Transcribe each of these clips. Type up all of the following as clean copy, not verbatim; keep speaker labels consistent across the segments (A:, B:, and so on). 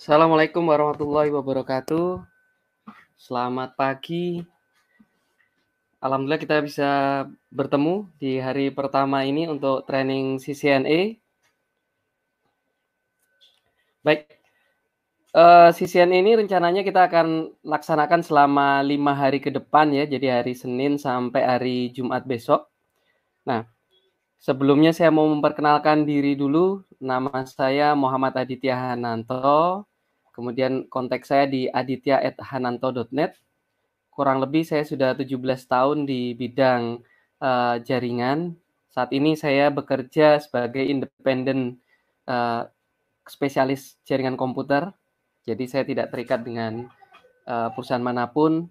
A: Assalamualaikum warahmatullahi wabarakatuh. Selamat pagi. Alhamdulillah kita bisa bertemu di hari pertama ini untuk training CCNA. Baik, CCNA ini rencananya kita akan laksanakan selama 5 hari ke depan ya, jadi hari Senin sampai hari Jumat besok. Nah, sebelumnya saya mau memperkenalkan diri dulu. Nama saya Muhammad Aditya Hananto. Kemudian kontak saya di aditya@hananto.net. Kurang lebih saya sudah 17 tahun di bidang jaringan. Saat ini saya bekerja sebagai independen spesialis jaringan komputer. Jadi saya tidak terikat dengan perusahaan manapun.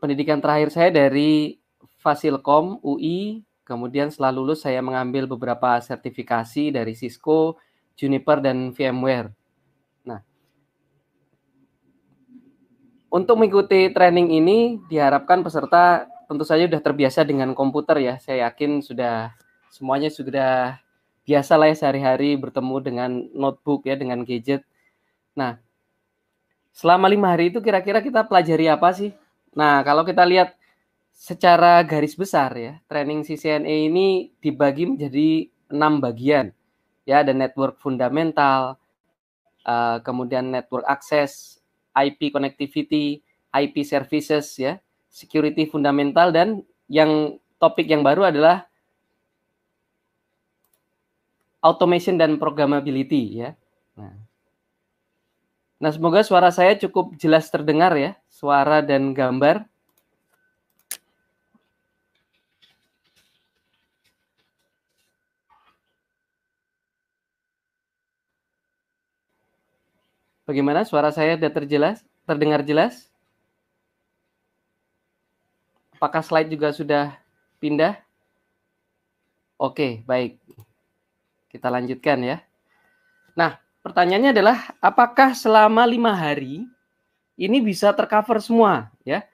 A: Pendidikan terakhir saya dari Fasilkom UI. Kemudian setelah lulus saya mengambil beberapa sertifikasi dari Cisco, Juniper, dan VMware. Nah, untuk mengikuti training ini diharapkan peserta tentu saja sudah terbiasa dengan komputer ya. Saya yakin semuanya sudah biasa lah ya sehari-hari bertemu dengan notebook ya, dengan gadget. Nah, selama 5 hari itu kira-kira kita pelajari apa sih? Nah, kalau kita lihat secara garis besar ya, training CCNA ini dibagi menjadi 6 bagian. Ya, ada network fundamental, kemudian network access, IP connectivity, IP services ya, security fundamental, dan yang topik yang baru adalah automation dan programmability ya. Nah, semoga suara saya cukup jelas terdengar ya, suara dan gambar. Bagaimana suara saya sudah terdengar jelas? Apakah slide juga sudah pindah? Oke, baik. Kita lanjutkan ya. Nah, pertanyaannya adalah apakah selama 5 hari ini bisa tercover semua ya?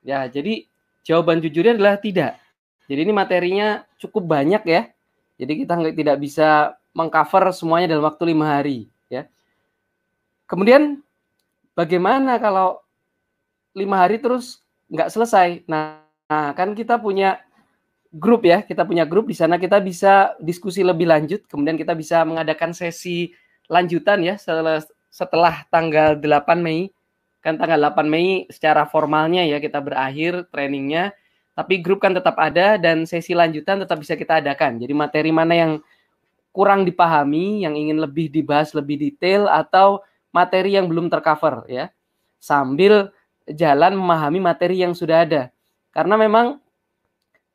A: Ya, jadi jawaban jujurnya adalah tidak. Jadi ini materinya cukup banyak ya. Jadi kita tidak bisa mengcover semuanya dalam waktu 5 hari ya. Kemudian bagaimana kalau 5 hari terus nggak selesai? Nah, kan kita punya grup ya, kita punya grup di sana kita bisa diskusi lebih lanjut, kemudian kita bisa mengadakan sesi lanjutan ya setelah tanggal 8 Mei. Kan tanggal 8 Mei secara formalnya ya kita berakhir trainingnya, tapi grup kan tetap ada dan sesi lanjutan tetap bisa kita adakan. Jadi materi mana yang kurang dipahami, yang ingin lebih dibahas lebih detail, atau materi yang belum tercover ya, sambil jalan memahami materi yang sudah ada. Karena memang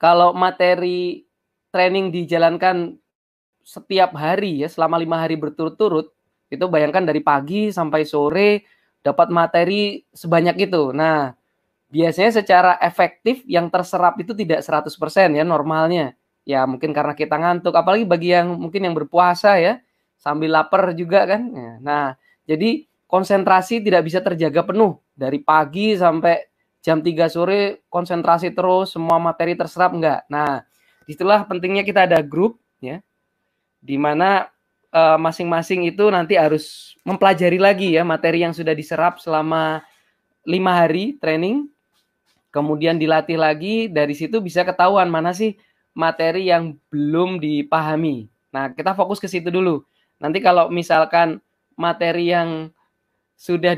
A: kalau materi training dijalankan setiap hari ya selama 5 hari berturut-turut, itu bayangkan dari pagi sampai sore dapat materi sebanyak itu. Nah, biasanya secara efektif yang terserap itu tidak 100% ya normalnya. Ya mungkin karena kita ngantuk, apalagi bagi yang mungkin yang berpuasa ya, sambil lapar juga kan. Nah, jadi konsentrasi tidak bisa terjaga penuh dari pagi sampai jam 3 sore konsentrasi terus, semua materi terserap enggak. Nah, disitulah pentingnya kita ada grup ya, di mana masing-masing itu nanti harus mempelajari lagi ya materi yang sudah diserap selama 5 hari training, kemudian dilatih lagi, dari situ bisa ketahuan mana sih materi yang belum dipahami. Nah, kita fokus ke situ dulu. Nanti kalau misalkan materi yang sudah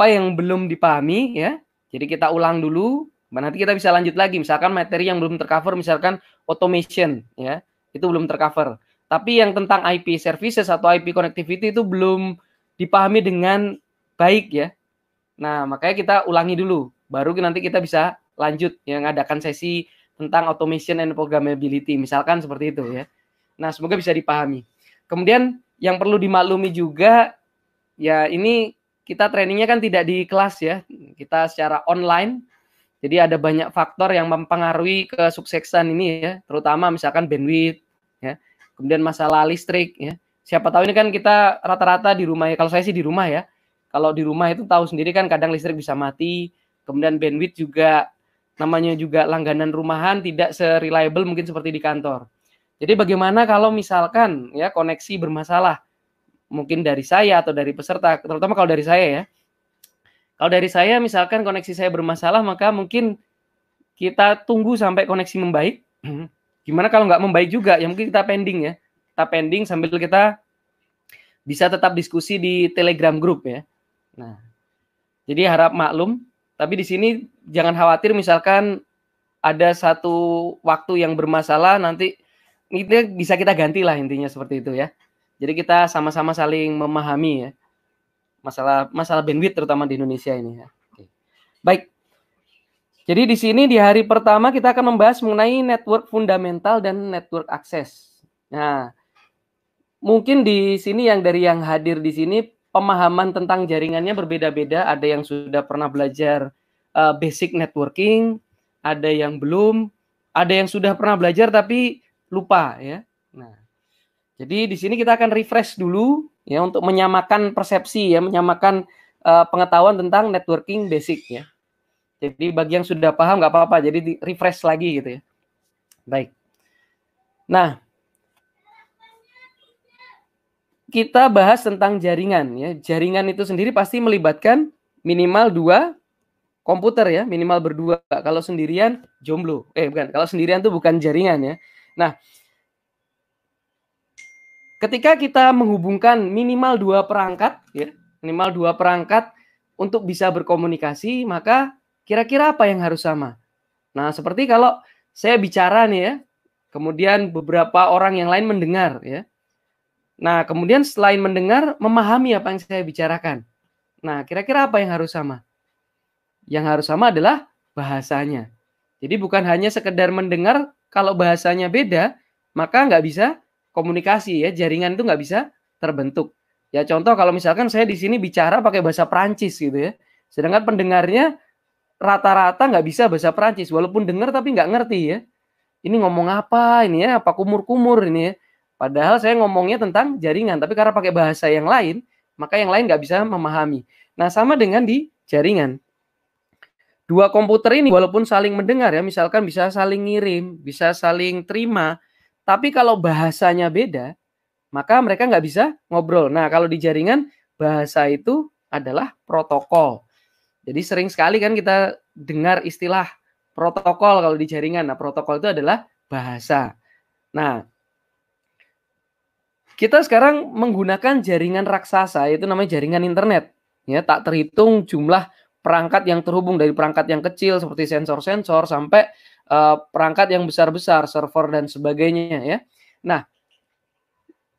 A: yang belum dipahami ya, jadi kita ulang dulu, nanti kita bisa lanjut lagi. Misalkan materi yang belum tercover, misalkan automation ya, itu belum tercover. Tapi yang tentang IP services atau IP connectivity itu belum dipahami dengan baik ya. Nah, makanya kita ulangi dulu, baru nanti kita bisa lanjut yang ngadakan sesi tentang automation and programmability, misalkan seperti itu ya. Nah, semoga bisa dipahami. Kemudian yang perlu dimaklumi juga, ya ini kita trainingnya kan tidak di kelas ya, kita secara online. Jadi ada banyak faktor yang mempengaruhi kesuksesan ini ya, terutama misalkan bandwidth ya, kemudian masalah listrik ya. Siapa tahu ini kan kita rata-rata di rumah ya, kalau saya sih di rumah ya. Kalau di rumah itu tahu sendiri kan kadang listrik bisa mati, kemudian bandwidth juga namanya juga langganan rumahan tidak se-reliable mungkin seperti di kantor. Jadi bagaimana kalau misalkan ya koneksi bermasalah, mungkin dari saya atau dari peserta, terutama kalau dari saya ya. Kalau dari saya misalkan koneksi saya bermasalah, maka mungkin kita tunggu sampai koneksi membaik. Gimana kalau nggak membaik juga, ya mungkin kita pending ya. Kita pending sambil kita bisa tetap diskusi di Telegram group ya. Nah, jadi harap maklum, tapi di sini jangan khawatir misalkan ada satu waktu yang bermasalah, nanti ini bisa kita ganti lah, intinya seperti itu ya. Jadi kita sama-sama saling memahami ya. Masalah bandwidth terutama di Indonesia ini ya. Oke. Baik. Jadi di sini di hari pertama kita akan membahas mengenai network fundamental dan network access. Nah, mungkin di sini dari yang hadir di sini pemahaman tentang jaringannya berbeda-beda. Ada yang sudah pernah belajar basic networking, ada yang belum, ada yang sudah pernah belajar tapi lupa ya. Nah, jadi di sini kita akan refresh dulu ya untuk menyamakan persepsi ya, menyamakan pengetahuan tentang networking basic ya. Jadi bagi yang sudah paham nggak apa-apa, jadi refresh lagi gitu ya. Baik. Nah, kita bahas tentang jaringan ya. Jaringan itu sendiri pasti melibatkan minimal 2 komputer ya, minimal berdua. Kalau sendirian jomblo. Bukan, kalau sendirian tuh bukan jaringan ya. Nah, ketika kita menghubungkan minimal 2 perangkat ya, minimal 2 perangkat untuk bisa berkomunikasi, maka kira-kira apa yang harus sama? Nah, seperti kalau saya bicara nih ya, kemudian beberapa orang yang lain mendengar ya. Nah, kemudian selain mendengar, memahami apa yang saya bicarakan. Nah, kira-kira apa yang harus sama? Yang harus sama adalah bahasanya. Jadi bukan hanya sekedar mendengar, kalau bahasanya beda, maka nggak bisa komunikasi ya, jaringan itu nggak bisa terbentuk. Ya contoh kalau misalkan saya di sini bicara pakai bahasa Perancis gitu ya, sedangkan pendengarnya rata-rata nggak bisa bahasa Perancis, walaupun dengar tapi nggak ngerti ya. Ini ngomong apa ini ya, apa kumur-kumur ini ya. Padahal saya ngomongnya tentang jaringan, tapi karena pakai bahasa yang lain, maka yang lain nggak bisa memahami. Nah, sama dengan di jaringan. 2 komputer ini walaupun saling mendengar ya, misalkan bisa saling ngirim, bisa saling terima, tapi kalau bahasanya beda, maka mereka nggak bisa ngobrol. Nah, kalau di jaringan, bahasa itu adalah protokol. Jadi sering sekali kan kita dengar istilah protokol kalau di jaringan. Nah, protokol itu adalah bahasa. Nah, kita sekarang menggunakan jaringan raksasa, yaitu namanya jaringan internet. Ya, tak terhitung jumlah perangkat yang terhubung, dari perangkat yang kecil seperti sensor-sensor sampai perangkat yang besar-besar, server dan sebagainya ya. Nah,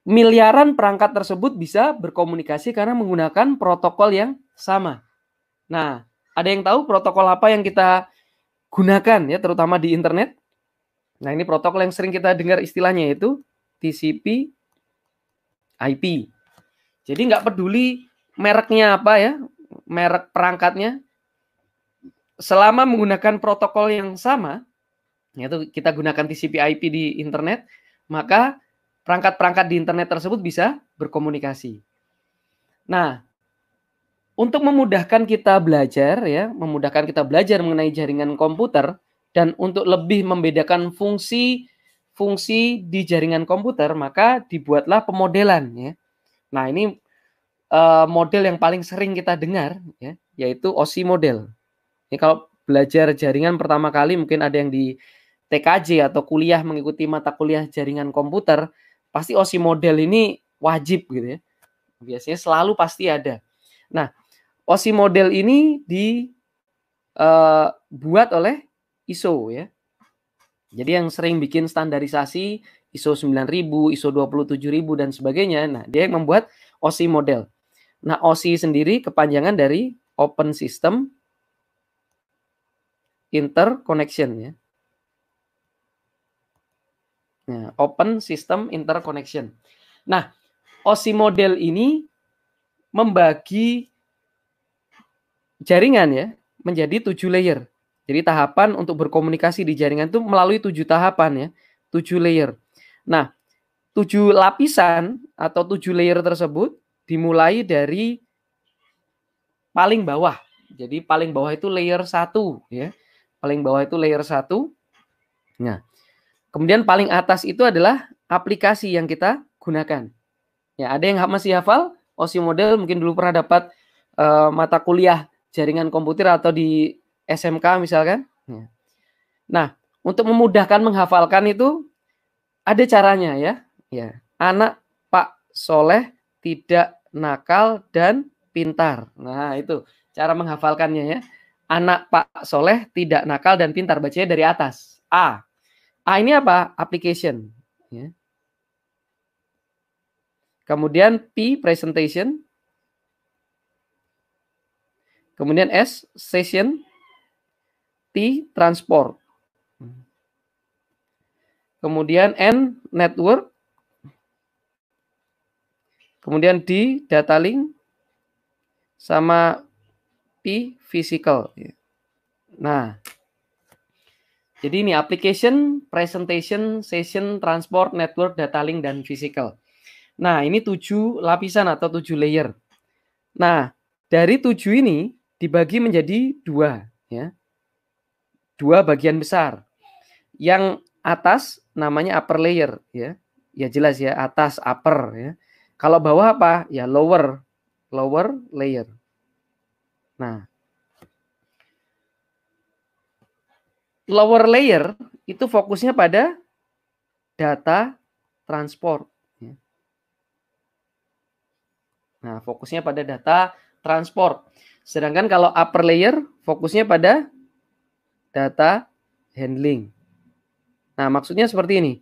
A: miliaran perangkat tersebut bisa berkomunikasi karena menggunakan protokol yang sama. Nah, ada yang tahu protokol apa yang kita gunakan ya, terutama di internet? Nah, ini protokol yang sering kita dengar istilahnya, yaitu TCP IP. Jadi nggak peduli mereknya apa ya, merek perangkatnya, selama menggunakan protokol yang sama, yaitu kita gunakan TCP IP di internet, maka perangkat-perangkat di internet tersebut bisa berkomunikasi. Nah, untuk memudahkan kita belajar ya, memudahkan kita belajar mengenai jaringan komputer dan untuk lebih membedakan fungsi di jaringan komputer, maka dibuatlah pemodelan ya. Nah, ini model yang paling sering kita dengar ya, yaitu OSI model. Ini kalau belajar jaringan pertama kali, mungkin ada yang di TKJ atau kuliah mengikuti mata kuliah jaringan komputer, pasti OSI model ini wajib gitu ya. Biasanya selalu pasti ada. Nah, OSI model ini dibuat oleh ISO ya. Jadi yang sering bikin standarisasi ISO 9000, ISO 27000 dan sebagainya. Nah, dia yang membuat OSI model. Nah, OSI sendiri kepanjangan dari Open System Interconnection ya. Nah, Open System Interconnection. Nah, OSI model ini membagi jaringan ya menjadi 7 layer. Jadi tahapan untuk berkomunikasi di jaringan itu melalui 7 tahapan ya, 7 layer. Nah, 7 lapisan atau 7 layer tersebut dimulai dari paling bawah. Jadi paling bawah itu layer 1 ya. Paling bawah itu layer 1. Nah, kemudian paling atas itu adalah aplikasi yang kita gunakan. Ya, ada yang masih hafal OSI model, mungkin dulu pernah dapat mata kuliah jaringan komputer atau di SMK misalkan. Nah, untuk memudahkan menghafalkan itu ada caranya ya. Ya, anak Pak Soleh tidak nakal dan pintar. Nah, itu cara menghafalkannya ya. Anak Pak Soleh tidak nakal dan pintar. Bacanya dari atas. A. A ini apa? Application. Ya. Kemudian P, presentation. Kemudian S, session. T, transport. Kemudian N, network. Kemudian D, data link. Sama P, physical. Nah, jadi ini application, presentation, session, transport, network, data link, dan physical. Nah, ini 7 lapisan atau 7 layer. Nah, dari 7 ini dibagi menjadi 2. Ya. 2 bagian besar. Yang atas namanya upper layer. Ya, ya jelas ya, atas upper. Ya. Kalau bawah apa? Ya lower layer. Nah, lower layer itu fokusnya pada data transport. Nah, fokusnya pada data transport. Sedangkan kalau upper layer fokusnya pada data handling. Nah, maksudnya seperti ini.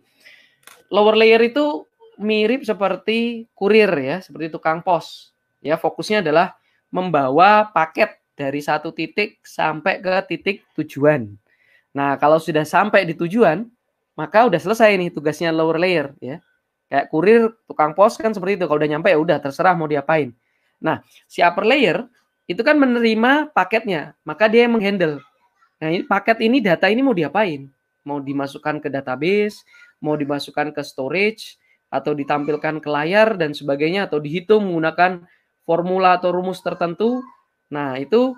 A: Lower layer itu mirip seperti kurir ya, seperti tukang pos. Ya, fokusnya adalah membawa paket dari satu titik sampai ke titik tujuan. Nah, kalau sudah sampai di tujuan, maka udah selesai nih tugasnya lower layer ya. Kayak kurir, tukang pos kan seperti itu. Kalau udah nyampe ya udah terserah mau diapain. Nah, si upper layer itu kan menerima paketnya, maka dia yang menghandle. Nah, ini paket ini, data ini mau diapain? Mau dimasukkan ke database, mau dimasukkan ke storage, atau ditampilkan ke layar dan sebagainya, atau dihitung menggunakan formula atau rumus tertentu. Nah, itu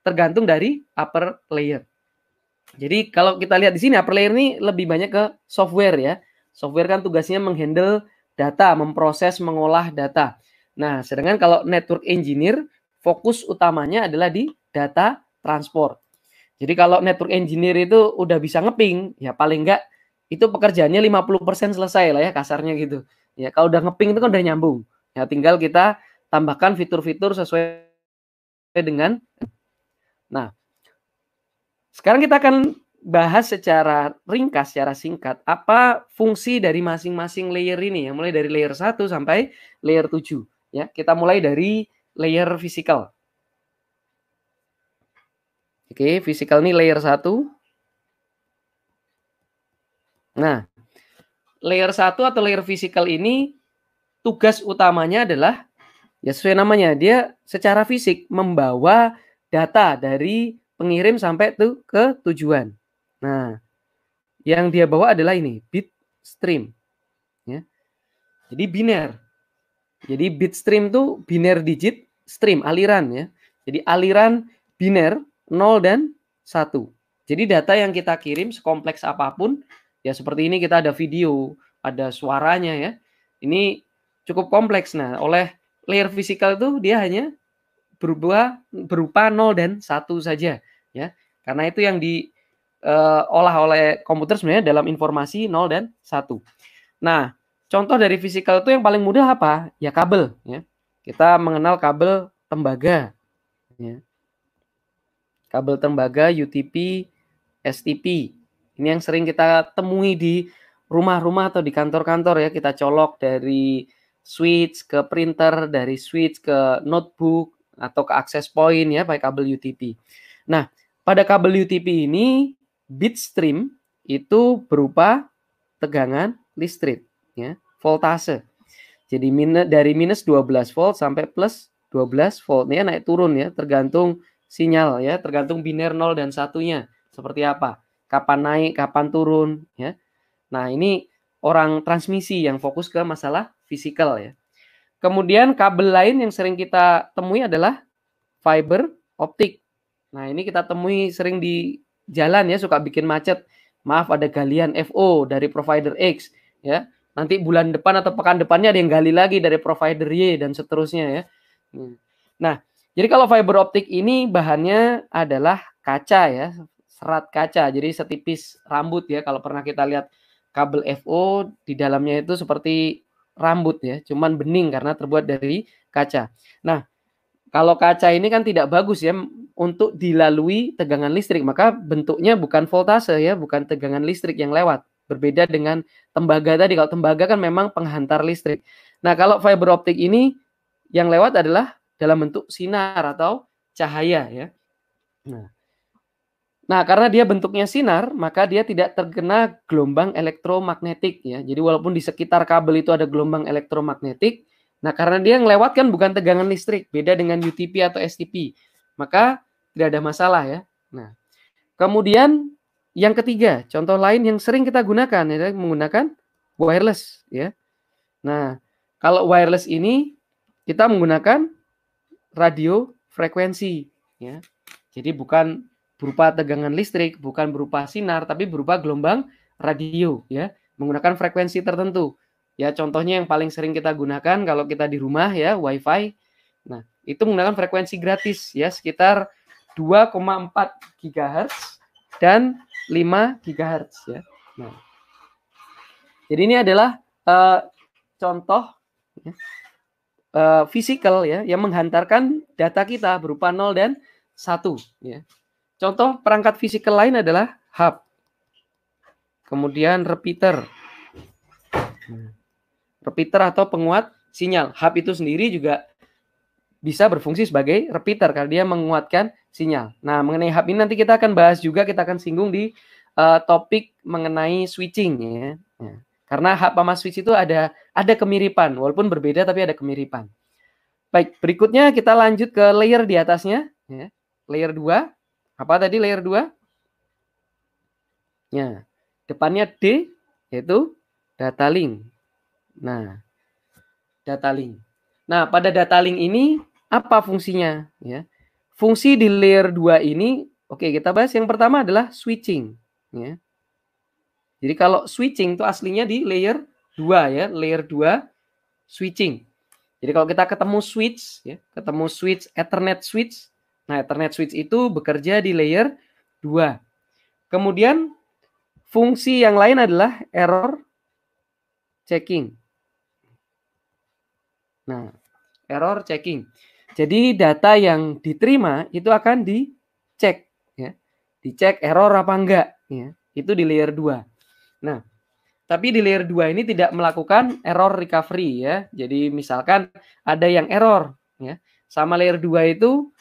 A: tergantung dari upper layer. Jadi kalau kita lihat di sini upper layer ini lebih banyak ke software ya. Software kan tugasnya menghandle data, memproses, mengolah data. Nah, sedangkan kalau network engineer fokus utamanya adalah di data transport. Jadi kalau network engineer itu udah bisa ngeping, ya paling enggak itu pekerjaannya 50% selesai lah ya kasarnya gitu. Ya kalau udah ngeping itu kan udah nyambung. Ya tinggal kita tambahkan fitur-fitur sesuai dengan. Nah, sekarang kita akan bahas secara ringkas, secara singkat, apa fungsi dari masing-masing layer ini ya, mulai dari layer 1 sampai layer 7. Ya, kita mulai dari layer physical. Oke, physical ini layer 1. Nah, layer 1 atau layer physical ini tugas utamanya adalah ya sesuai namanya, dia secara fisik membawa data dari pengirim sampai tuh ke tujuan. Nah, yang dia bawa adalah ini, bit stream. Ya. Jadi biner. Jadi bit stream tuh biner digit stream, aliran ya. Jadi aliran biner 0 dan 1. Jadi data yang kita kirim sekompleks apapun, ya seperti ini kita ada video, ada suaranya ya. Ini cukup kompleks. Nah, oleh layer physical itu dia hanya berupa 0 dan 1 saja ya. Karena itu yang diolah oleh komputer sebenarnya dalam informasi 0 dan 1. Nah, contoh dari physical itu yang paling mudah apa? Ya kabel ya. Kita mengenal kabel tembaga ya. Kabel tembaga UTP, STP. Ini yang sering kita temui di rumah-rumah atau di kantor-kantor ya. Kita colok dari switch ke printer, dari switch ke notebook atau ke access point ya pakai kabel UTP. Nah, pada kabel UTP ini bit stream itu berupa tegangan listrik ya, voltase. Jadi dari minus 12 volt sampai plus 12 volt ya, naik turun ya, tergantung sinyal ya, tergantung biner 0 dan 1-nya seperti apa. Kapan naik, kapan turun ya. Nah, ini orang transmisi yang fokus ke masalah fisikal ya. Kemudian kabel lain yang sering kita temui adalah fiber optik. Nah, ini kita temui sering di jalan ya, suka bikin macet. Maaf, ada galian FO dari provider X ya. Nanti bulan depan atau pekan depannya ada yang gali lagi dari provider Y dan seterusnya ya. Nah, jadi kalau fiber optik ini bahannya adalah kaca ya, serat kaca. Jadi setipis rambut ya. Kalau pernah kita lihat kabel FO di dalamnya itu seperti rambut ya, cuman bening karena terbuat dari kaca. Nah, kalau kaca ini kan tidak bagus ya untuk dilalui tegangan listrik, maka bentuknya bukan voltase ya, bukan tegangan listrik yang lewat. Berbeda dengan tembaga tadi. Kalau tembaga kan memang penghantar listrik. Nah, kalau fiber optik ini yang lewat adalah dalam bentuk sinar atau cahaya ya. Nah, karena dia bentuknya sinar, maka dia tidak terkena gelombang elektromagnetik ya. Jadi walaupun di sekitar kabel itu ada gelombang elektromagnetik, nah karena dia melewatkan bukan tegangan listrik, beda dengan UTP atau STP, maka tidak ada masalah ya. Nah, kemudian yang ketiga, contoh lain yang sering kita gunakan adalah menggunakan wireless ya. Nah, kalau wireless ini kita menggunakan radio frekuensi ya. Jadi bukan berupa tegangan listrik, bukan berupa sinar, tapi berupa gelombang radio ya, menggunakan frekuensi tertentu. Ya, contohnya yang paling sering kita gunakan kalau kita di rumah ya, WiFi. Nah, itu menggunakan frekuensi gratis ya, sekitar 2,4 GHz dan 5 GHz ya. Nah, jadi ini adalah contoh fisikal ya, yang menghantarkan data kita berupa 0 dan 1 ya. Contoh perangkat fisikal lain adalah hub. Kemudian repeater. Repeater atau penguat sinyal. Hub itu sendiri juga bisa berfungsi sebagai repeater karena dia menguatkan sinyal. Nah, mengenai hub ini nanti kita akan bahas juga, kita akan singgung di topik mengenai switching ya. Karena hub sama switch itu ada kemiripan, walaupun berbeda tapi ada kemiripan. Baik, berikutnya kita lanjut ke layer di atasnya ya. Layer 2. Apa tadi layer 2? Ya, depannya D yaitu data link. Nah, data link. Nah, pada data link ini apa fungsinya ya? Fungsi di layer 2 ini, oke, kita bahas yang pertama adalah switching ya. Jadi kalau switching itu aslinya di layer 2 ya, layer 2 switching. Jadi kalau kita ketemu switch ya, ketemu switch Ethernet switch. Nah, Ethernet switch itu bekerja di layer 2. Kemudian fungsi yang lain adalah error checking. Nah, error checking. Jadi data yang diterima itu akan dicek ya. Dicek error apa enggak ya. Itu di layer 2. Nah, tapi di layer 2 ini tidak melakukan error recovery ya. Jadi misalkan ada yang error ya. Sama layer 2 itu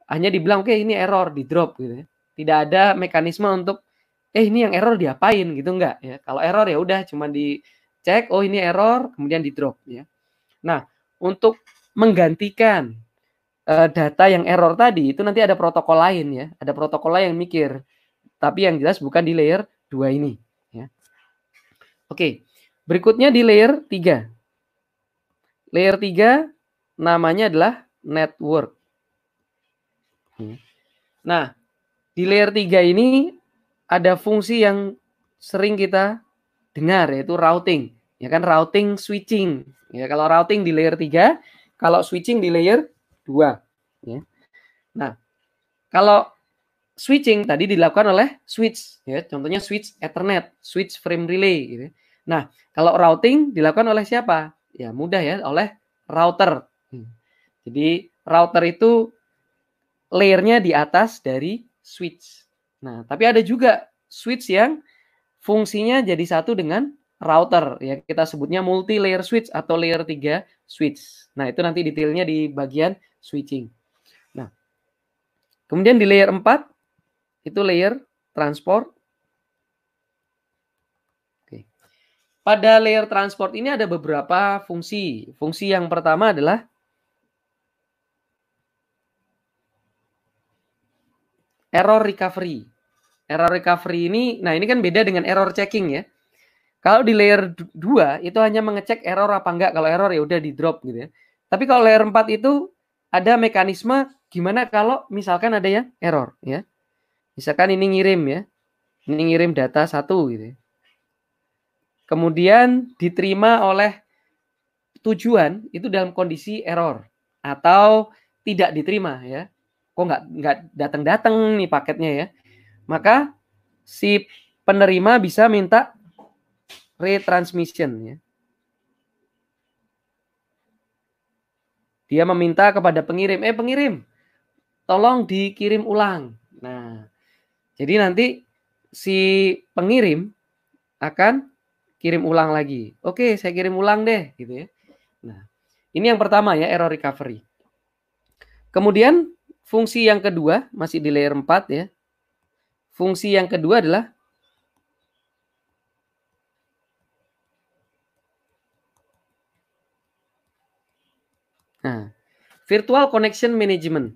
A: hanya dibilang oke ini error, di drop gitu ya. Tidak ada mekanisme untuk ini yang error diapain gitu, enggak ya. Kalau error ya udah cuma dicek, oh ini error, kemudian di drop ya. Nah, untuk menggantikan data yang error tadi itu nanti ada protokol lain ya. Ada protokol lain yang mikir. Tapi yang jelas bukan di layer 2 ini ya. Oke. Berikutnya di layer 3. Layer 3 namanya adalah network. Nah, di layer 3 ini ada fungsi yang sering kita dengar yaitu routing. Ya kan, routing switching. Ya, kalau routing di layer 3, kalau switching di layer 2 ya. Nah, kalau switching tadi dilakukan oleh switch ya, contohnya switch Ethernet, switch frame relay gitu. Nah, kalau routing dilakukan oleh siapa? Ya mudah ya, oleh router. Jadi router itu layernya di atas dari switch. Nah, tapi ada juga switch yang fungsinya jadi satu dengan router ya, kita sebutnya multi layer switch atau layer 3 switch. Nah, itu nanti detailnya di bagian switching. Nah, kemudian di layer 4 itu layer transport. Oke. Pada layer transport ini ada beberapa fungsi. Fungsi yang pertama adalah error recovery. Error recovery ini, nah ini kan beda dengan error checking ya. Kalau di layer 2 itu hanya mengecek error apa enggak. Kalau error ya udah di drop gitu ya. Tapi kalau layer 4 itu ada mekanisme gimana kalau misalkan ada yang error ya. Misalkan ini ngirim ya. Ini ngirim data 1 gitu ya. kemudian diterima oleh tujuan itu dalam kondisi error atau tidak diterima ya. Kok nggak datang-datang nih paketnya ya. Maka si penerima bisa minta retransmission ya. Dia meminta kepada pengirim, pengirim, tolong dikirim ulang. Nah, jadi nanti si pengirim akan kirim ulang lagi. Oke, saya kirim ulang deh, gitu ya. Nah, ini yang pertama ya, error recovery. Kemudian fungsi yang kedua, masih di layer 4 ya. Fungsi yang kedua adalah virtual connection management.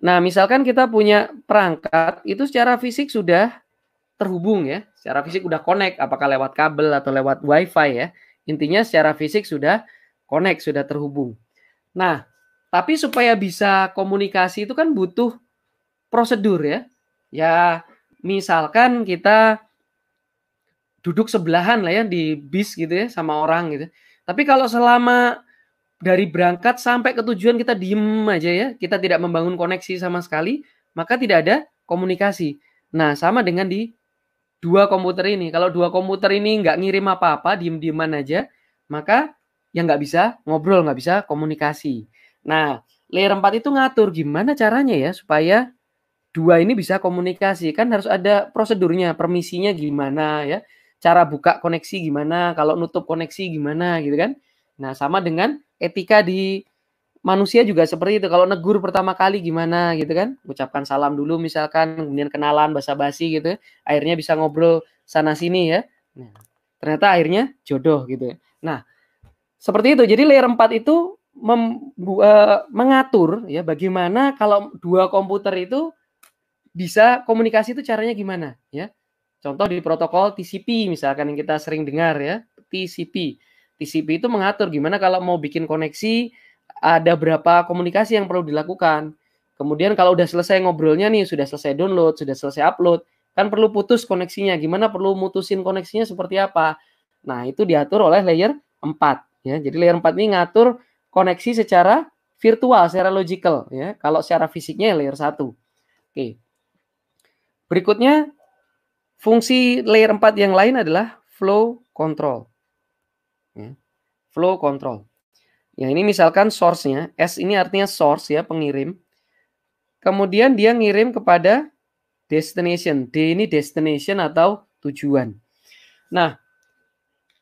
A: Nah, misalkan kita punya perangkat, itu secara fisik sudah terhubung ya. Secara fisik sudah connect, apakah lewat kabel atau lewat wifi ya. Intinya secara fisik sudah connect, sudah terhubung. Nah, tapi supaya bisa komunikasi itu kan butuh prosedur ya. Ya, misalkan kita duduk sebelahan lah ya di bis gitu ya sama orang gitu. Tapi kalau selama dari berangkat sampai ke tujuan kita diem aja ya, kita tidak membangun koneksi sama sekali, maka tidak ada komunikasi. Nah, sama dengan di dua komputer ini. Kalau dua komputer ini nggak ngirim apa-apa, diem-dieman aja, maka yang nggak bisa ngobrol, nggak bisa komunikasi. Nah, layer 4 itu ngatur gimana caranya ya supaya dua ini bisa komunikasi. Kan harus ada prosedurnya, permisinya gimana ya, cara buka koneksi gimana, kalau nutup koneksi gimana gitu kan. Nah, sama dengan etika di manusia juga seperti itu. Kalau negur pertama kali gimana gitu kan, ucapkan salam dulu misalkan, kemudian kenalan basa-basi gitu, akhirnya bisa ngobrol sana sini ya. Nah, ternyata akhirnya jodoh gitu ya. Nah, seperti itu. Jadi layer 4 itu mengatur ya bagaimana kalau dua komputer itu bisa komunikasi itu caranya gimana ya. Contoh di protokol TCP misalkan yang kita sering dengar ya, TCP. TCP itu mengatur gimana kalau mau bikin koneksi ada berapa komunikasi yang perlu dilakukan. Kemudian kalau udah selesai ngobrolnya nih, sudah selesai download, sudah selesai upload, kan perlu putus koneksinya. Gimana perlu mutusin koneksinya seperti apa. Nah, itu diatur oleh layer 4 ya. Jadi layer 4 ini ngatur koneksi secara virtual, secara logical ya. Kalau secara fisiknya layer 1. Oke. Berikutnya fungsi layer 4 yang lain adalah flow control. Ya. Flow control. Ya, ini misalkan source-nya, S ini artinya source ya, pengirim. Kemudian dia ngirim kepada destination. D ini destination atau tujuan. Nah,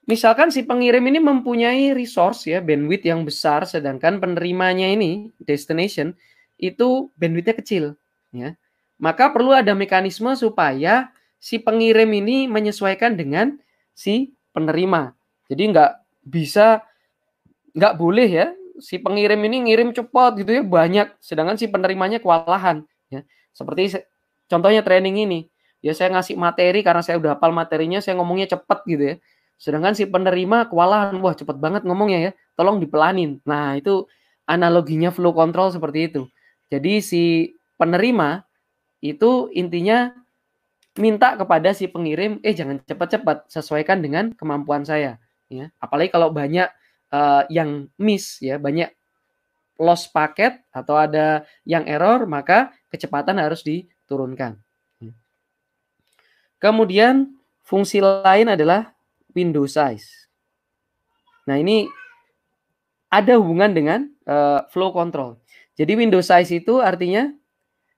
A: misalkan si pengirim ini mempunyai resource ya, bandwidth yang besar, sedangkan penerimanya ini, destination, itu bandwidthnya kecil. Ya. Maka perlu ada mekanisme supaya si pengirim ini menyesuaikan dengan si penerima. Jadi nggak boleh ya si pengirim ini ngirim cepat gitu ya banyak, sedangkan si penerimanya kewalahan ya. Seperti contohnya training ini, ya saya ngasih materi karena saya udah hafal materinya, saya ngomongnya cepat gitu ya. Sedangkan si penerima kewalahan, wah cepet banget ngomongnya ya, tolong dipelanin. Nah itu analoginya flow control seperti itu. Jadi si penerima itu intinya minta kepada si pengirim, jangan cepat-cepat, sesuaikan dengan kemampuan saya. Ya. Apalagi kalau banyak yang miss ya, banyak loss paket atau ada yang error, maka kecepatan harus diturunkan. Kemudian fungsi lain adalah window size. Nah ini ada hubungan dengan flow control. Jadi window size itu artinya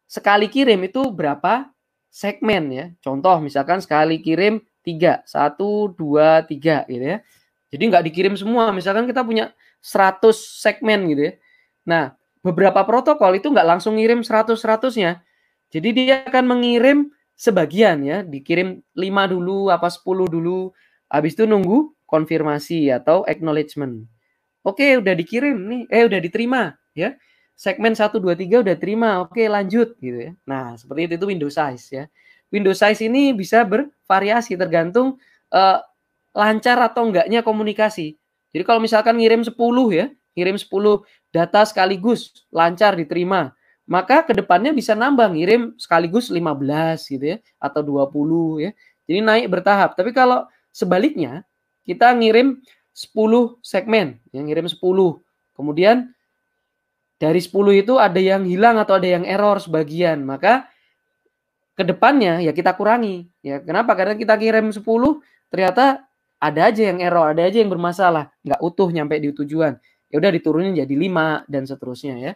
A: sekali kirim itu berapa segmen ya. Contoh misalkan sekali kirim 3, 1, 2, 3 gitu ya. Jadi nggak dikirim semua. Misalkan kita punya 100 segmen gitu ya. Nah, beberapa protokol itu nggak langsung ngirim 100-100-nya. Jadi dia akan mengirim sebagian ya. Dikirim 5 dulu, apa 10 dulu. Habis itu nunggu konfirmasi atau acknowledgement. Oke, udah dikirim nih. Udah diterima ya. Segmen 1, 2, 3 udah terima. Oke, lanjut gitu ya. Nah, seperti itu window size ya. Window size ini bisa bervariasi tergantung lancar atau enggaknya komunikasi. Jadi kalau misalkan ngirim 10 ya, ngirim 10 data sekaligus lancar diterima, maka kedepannya bisa nambah ngirim sekaligus 15 gitu ya, atau 20 ya. Jadi naik bertahap. Tapi kalau sebaliknya, kita ngirim 10 segmen, yang ngirim 10. Kemudian dari 10 itu ada yang hilang atau ada yang error sebagian, maka kedepannya ya kita kurangi. Ya, kenapa? Karena kita kirim 10, ternyata ada aja yang error, ada aja yang bermasalah, nggak utuh nyampe di tujuan. Ya udah diturunin jadi 5 dan seterusnya ya.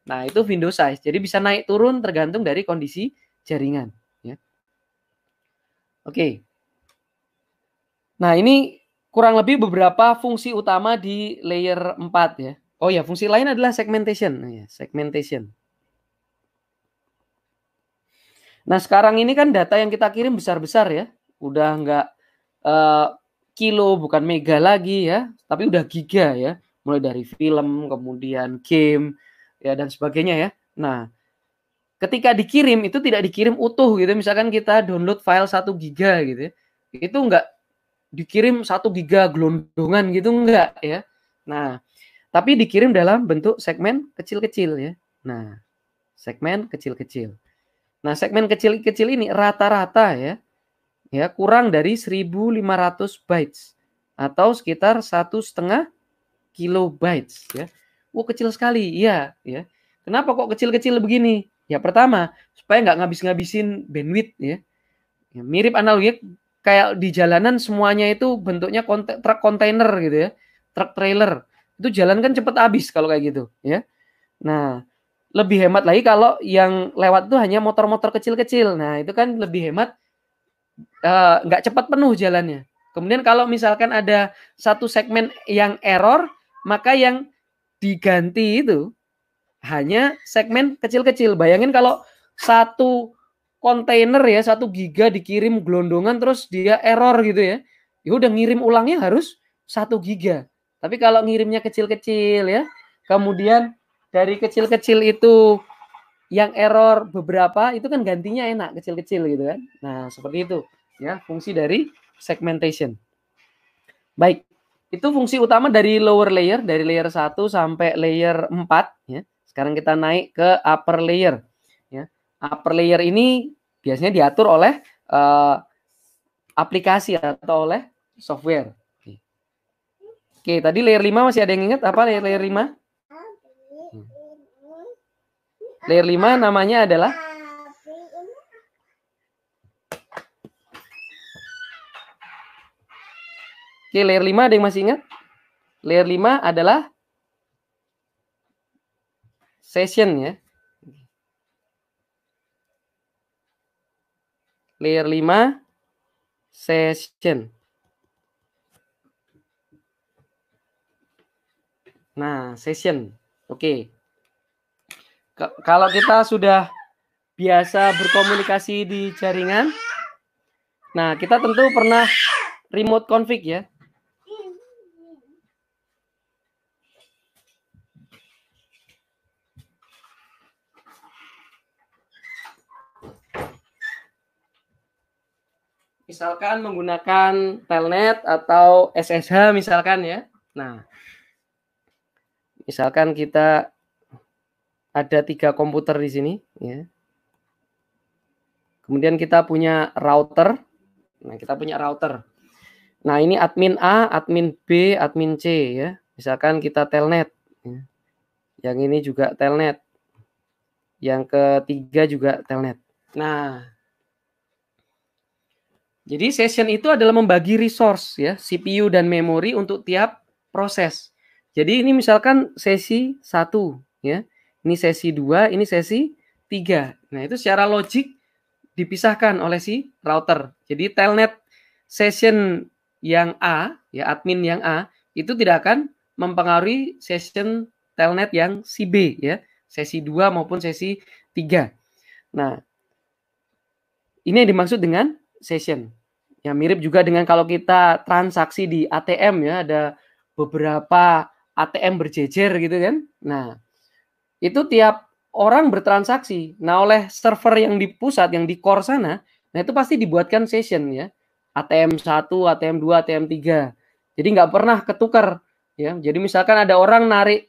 A: Nah, itu window size. Jadi bisa naik turun tergantung dari kondisi jaringan ya. Oke. Nah, ini kurang lebih beberapa fungsi utama di layer 4 ya. Oh ya, fungsi lain adalah segmentation. Segmentation. Nah, sekarang ini kan data yang kita kirim besar-besar ya. Udah nggak kilo, bukan mega lagi ya, tapi udah giga ya. Mulai dari film, kemudian game, ya dan sebagainya ya. Nah, ketika dikirim itu tidak dikirim utuh gitu. Misalkan kita download file 1 giga gitu ya. Itu nggak dikirim 1 giga gelondongan gitu enggak ya. Nah, tapi dikirim dalam bentuk segmen kecil-kecil ya. Nah, segmen kecil-kecil. Nah, segmen kecil-kecil ini rata-rata ya kurang dari 1.500 bytes atau sekitar 1,5 kilobytes ya. Kecil sekali. Iya, ya. Kenapa kok kecil-kecil begini? Ya pertama, supaya nggak ngabis-ngabisin bandwidth ya. Mirip analogi kayak di jalanan semuanya itu bentuknya truk kontainer gitu ya. Truk trailer. Itu jalan kan cepet habis kalau kayak gitu ya. Nah, lebih hemat lagi kalau yang lewat itu hanya motor-motor kecil-kecil. Nah, itu kan lebih hemat, nggak cepat penuh jalannya. Kemudian kalau misalkan ada satu segmen yang error, maka yang diganti itu hanya segmen kecil-kecil. Bayangin kalau satu kontainer ya, 1 giga dikirim gelondongan terus dia error gitu ya. Ya udah ngirim ulangnya harus 1 giga. Tapi kalau ngirimnya kecil-kecil ya, kemudian dari kecil-kecil itu yang error beberapa itu kan gantinya enak kecil-kecil gitu kan. Nah, seperti itu ya fungsi dari segmentation. Baik, itu fungsi utama dari lower layer, dari layer 1 sampai layer 4 ya. Sekarang kita naik ke upper layer ya. Upper layer ini biasanya diatur oleh aplikasi atau oleh software. Oke, tadi layer 5 masih ada yang ingat apa layer 5? Layer 5 namanya adalah Oke, layer 5 ada yang masih ingat? Layer 5 adalah session ya. Layer 5 session. Nah, session. Oke. Kalau kita sudah biasa berkomunikasi di jaringan, nah kita tentu pernah remote config ya. Misalkan menggunakan telnet atau SSH misalkan ya. Nah, misalkan kita ada 3 komputer di sini ya. Kemudian kita punya router. Nah, kita punya router. Nah, ini admin A, admin B, admin C ya. Misalkan kita telnet ya. Yang ini juga telnet. Yang ketiga juga telnet. Nah, jadi session itu adalah membagi resource ya, CPU dan memori untuk tiap proses. Jadi ini misalkan sesi 1 ya. Ini sesi 2, ini sesi 3. Nah, itu secara logik dipisahkan oleh si router. Jadi telnet session yang A, ya admin yang A, itu tidak akan mempengaruhi session telnet yang si B ya, sesi 2 maupun sesi 3. Nah, ini yang dimaksud dengan session. Ya mirip juga dengan kalau kita transaksi di ATM ya, ada beberapa ATM berjejer gitu kan. Nah, itu tiap orang bertransaksi. Nah, oleh server yang di pusat, yang di core sana, nah itu pasti dibuatkan session ya. ATM 1, ATM 2, ATM 3. Jadi nggak pernah ketukar ya. Jadi misalkan ada orang narik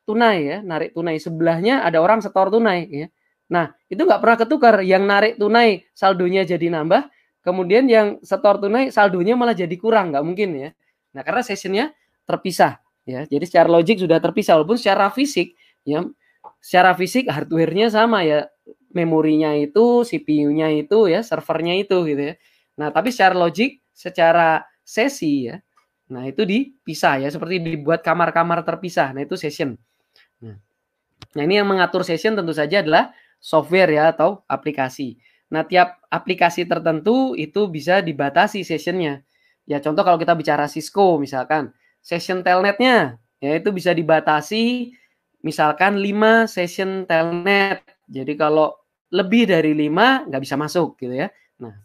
A: tunai ya, narik tunai, sebelahnya ada orang setor tunai ya. Nah, itu nggak pernah ketukar. Yang narik tunai saldonya jadi nambah, kemudian yang setor tunai saldonya malah jadi kurang, nggak mungkin ya. Nah, karena sessionnya terpisah ya. Jadi secara logik sudah terpisah, walaupun secara fisik ya, secara fisik hardware-nya sama ya, memorinya itu, CPU-nya itu ya, servernya itu gitu ya. Nah, tapi secara logik, secara sesi ya, nah itu dipisah ya, seperti dibuat kamar-kamar terpisah. Nah, itu session. Nah, ini yang mengatur session tentu saja adalah software ya atau aplikasi. Nah, tiap aplikasi tertentu itu bisa dibatasi sessionnya. Ya, contoh kalau kita bicara Cisco misalkan, session telnetnya ya itu bisa dibatasi misalkan 5 session telnet. Jadi kalau lebih dari 5 nggak bisa masuk gitu ya. Nah,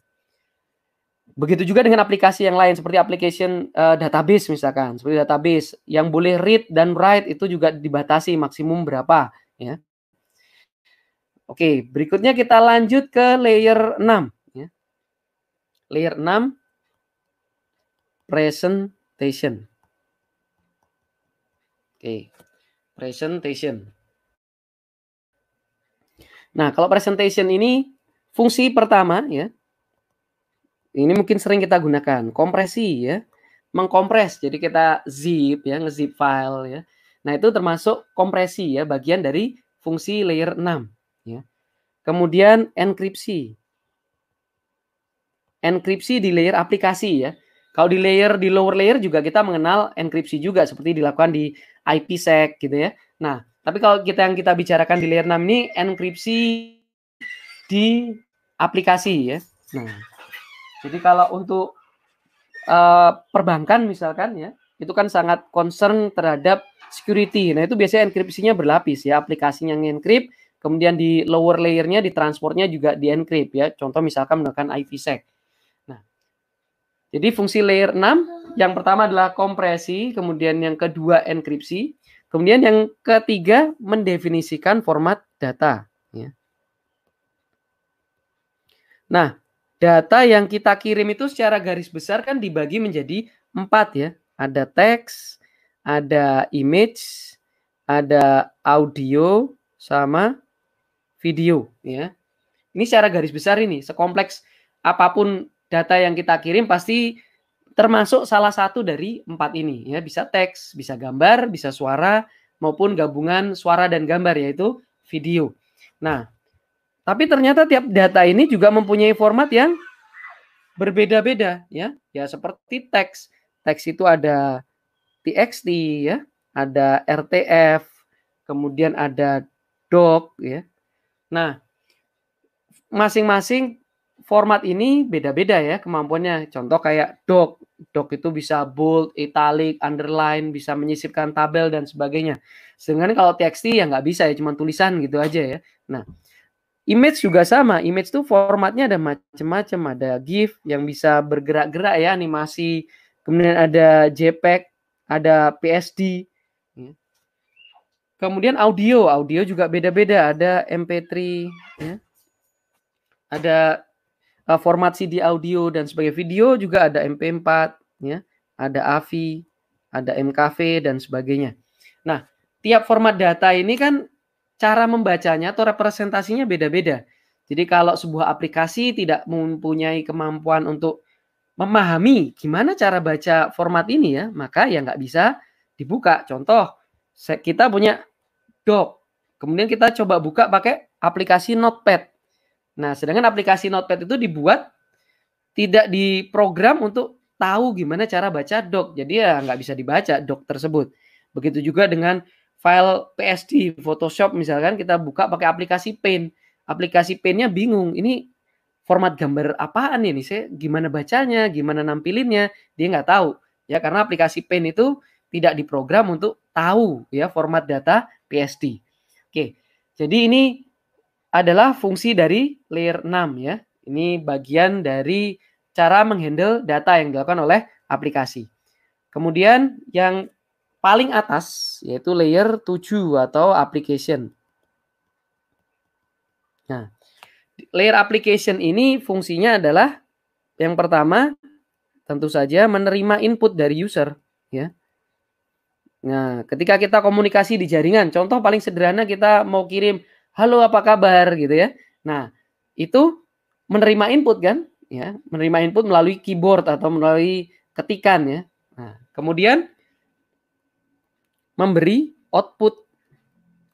A: begitu juga dengan aplikasi yang lain seperti application database misalkan, seperti database yang boleh read dan write itu juga dibatasi maksimum berapa ya. Oke, berikutnya kita lanjut ke layer 6 ya. Layer 6 presentation. Oke. Presentation. Nah, kalau presentation ini fungsi pertama ya. Ini mungkin sering kita gunakan, kompresi ya. Mengkompres. Jadi kita zip ya, nge-zip file ya. Nah, itu termasuk kompresi ya, bagian dari fungsi layer 6 ya. Kemudian enkripsi. Enkripsi di layer aplikasi ya. Kalau di lower layer juga kita mengenal enkripsi juga seperti dilakukan di IPsec gitu ya. Nah, tapi kalau yang kita bicarakan di layer 6 ini enkripsi di aplikasi ya. Nah, jadi kalau untuk perbankan misalkan ya, itu kan sangat concern terhadap security. Nah, itu biasanya enkripsinya berlapis ya, aplikasinya nge-encrypt, kemudian di lower layernya, di transportnya juga di-encrypt ya. Contoh misalkan menggunakan IPsec. Nah, jadi fungsi layer 6 yang pertama adalah kompresi, kemudian yang kedua enkripsi, kemudian yang ketiga mendefinisikan format data ya. Nah, data yang kita kirim itu secara garis besar kan dibagi menjadi 4 ya. Ada teks, ada image, ada audio, sama video ya. Ini secara garis besar ini, sekompleks apapun data yang kita kirim pasti termasuk salah satu dari 4 ini ya. Bisa teks, bisa gambar, bisa suara, maupun gabungan suara dan gambar yaitu video. Nah, tapi ternyata tiap data ini juga mempunyai format yang berbeda-beda ya. Ya seperti teks. Teks itu ada TXT ya, ada RTF, kemudian ada doc ya. Nah, masing-masing format ini beda-beda ya kemampuannya. Contoh kayak doc. Doc itu bisa bold, italic, underline, bisa menyisipkan tabel dan sebagainya. Sedangkan kalau TXT ya nggak bisa ya, cuma tulisan gitu aja ya. Nah, image juga sama. Image tuh formatnya ada macam-macam. Ada GIF yang bisa bergerak-gerak ya, animasi. Kemudian ada JPEG, ada PSD. Kemudian audio. Audio juga beda-beda. Ada MP3, ya. Ada format CD audio dan sebagai video juga ada MP4, ya. Ada AVI, ada MKV dan sebagainya. Nah, tiap format data ini kan cara membacanya atau representasinya beda-beda. Jadi kalau sebuah aplikasi tidak mempunyai kemampuan untuk memahami gimana cara baca format ini ya, maka ya nggak bisa dibuka. Contoh, kita punya doc, kemudian kita coba buka pakai aplikasi Notepad. Nah, sedangkan aplikasi Notepad itu dibuat tidak diprogram untuk tahu gimana cara baca doc. Jadi ya nggak bisa dibaca doc tersebut. Begitu juga dengan file PSD, Photoshop misalkan kita buka pakai aplikasi Paint. Aplikasi Paint-nya bingung, ini format gambar apaan ini? Saya gimana bacanya, gimana nampilinnya, dia nggak tahu. Ya karena aplikasi Paint itu tidak diprogram untuk tahu ya format data PSD. Oke. Jadi ini adalah fungsi dari layer 6 ya. Ini bagian dari cara menghandle data yang dilakukan oleh aplikasi. Kemudian yang paling atas yaitu layer 7 atau application. Nah, layer application ini fungsinya adalah yang pertama tentu saja menerima input dari user ya. Nah, ketika kita komunikasi di jaringan, contoh paling sederhana kita mau kirim halo apa kabar gitu ya. Nah, itu menerima input kan? ya, menerima input melalui keyboard atau melalui ketikan ya. Nah, kemudian memberi output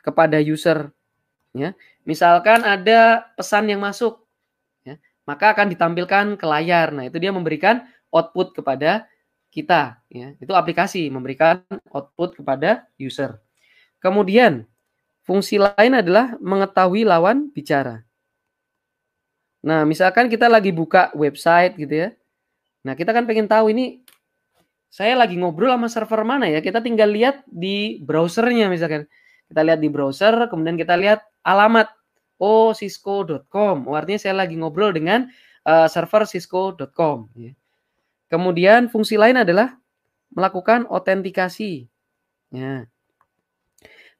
A: kepada user ya. Misalkan ada pesan yang masuk ya, maka akan ditampilkan ke layar. Nah, itu dia memberikan output kepada kita ya. Itu aplikasi memberikan output kepada user. Kemudian fungsi lain adalah mengetahui lawan bicara. Nah, misalkan kita lagi buka website gitu ya. Nah, kita kan pengen tahu ini saya lagi ngobrol sama server mana ya. Kita tinggal lihat di browsernya misalkan. Kita lihat di browser, kemudian kita lihat alamat. Oh, cisco.com. Oh, artinya saya lagi ngobrol dengan server cisco.com. Ya. Kemudian fungsi lain adalah melakukan autentikasi. Ya.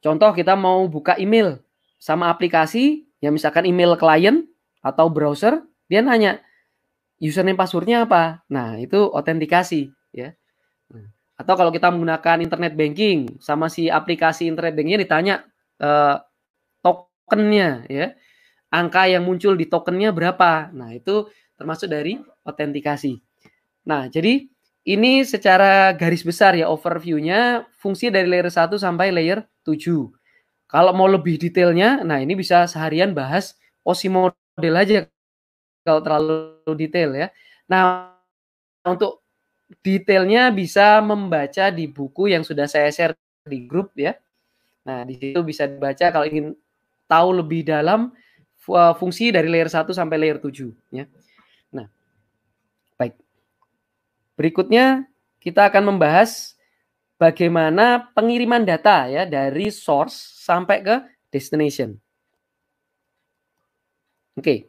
A: Contoh kita mau buka email sama aplikasi, ya misalkan email klien atau browser, dia nanya username passwordnya apa. Nah, itu autentikasi. Ya. Atau kalau kita menggunakan internet banking sama si aplikasi internet bankingnya ditanya tokennya ya, angka yang muncul di tokennya berapa. Nah, itu termasuk dari autentikasi. Nah, jadi ini secara garis besar ya overview-nya fungsi dari layer 1 sampai layer 7. Kalau mau lebih detailnya, nah ini bisa seharian bahas OSI model aja kalau terlalu detail ya. Nah, untuk detailnya bisa membaca di buku yang sudah saya share di grup ya. Nah, di situ bisa dibaca kalau ingin tahu lebih dalam fungsi dari layer 1 sampai layer 7 ya. Nah, baik. Berikutnya kita akan membahas bagaimana pengiriman data ya dari source sampai ke destination. Oke.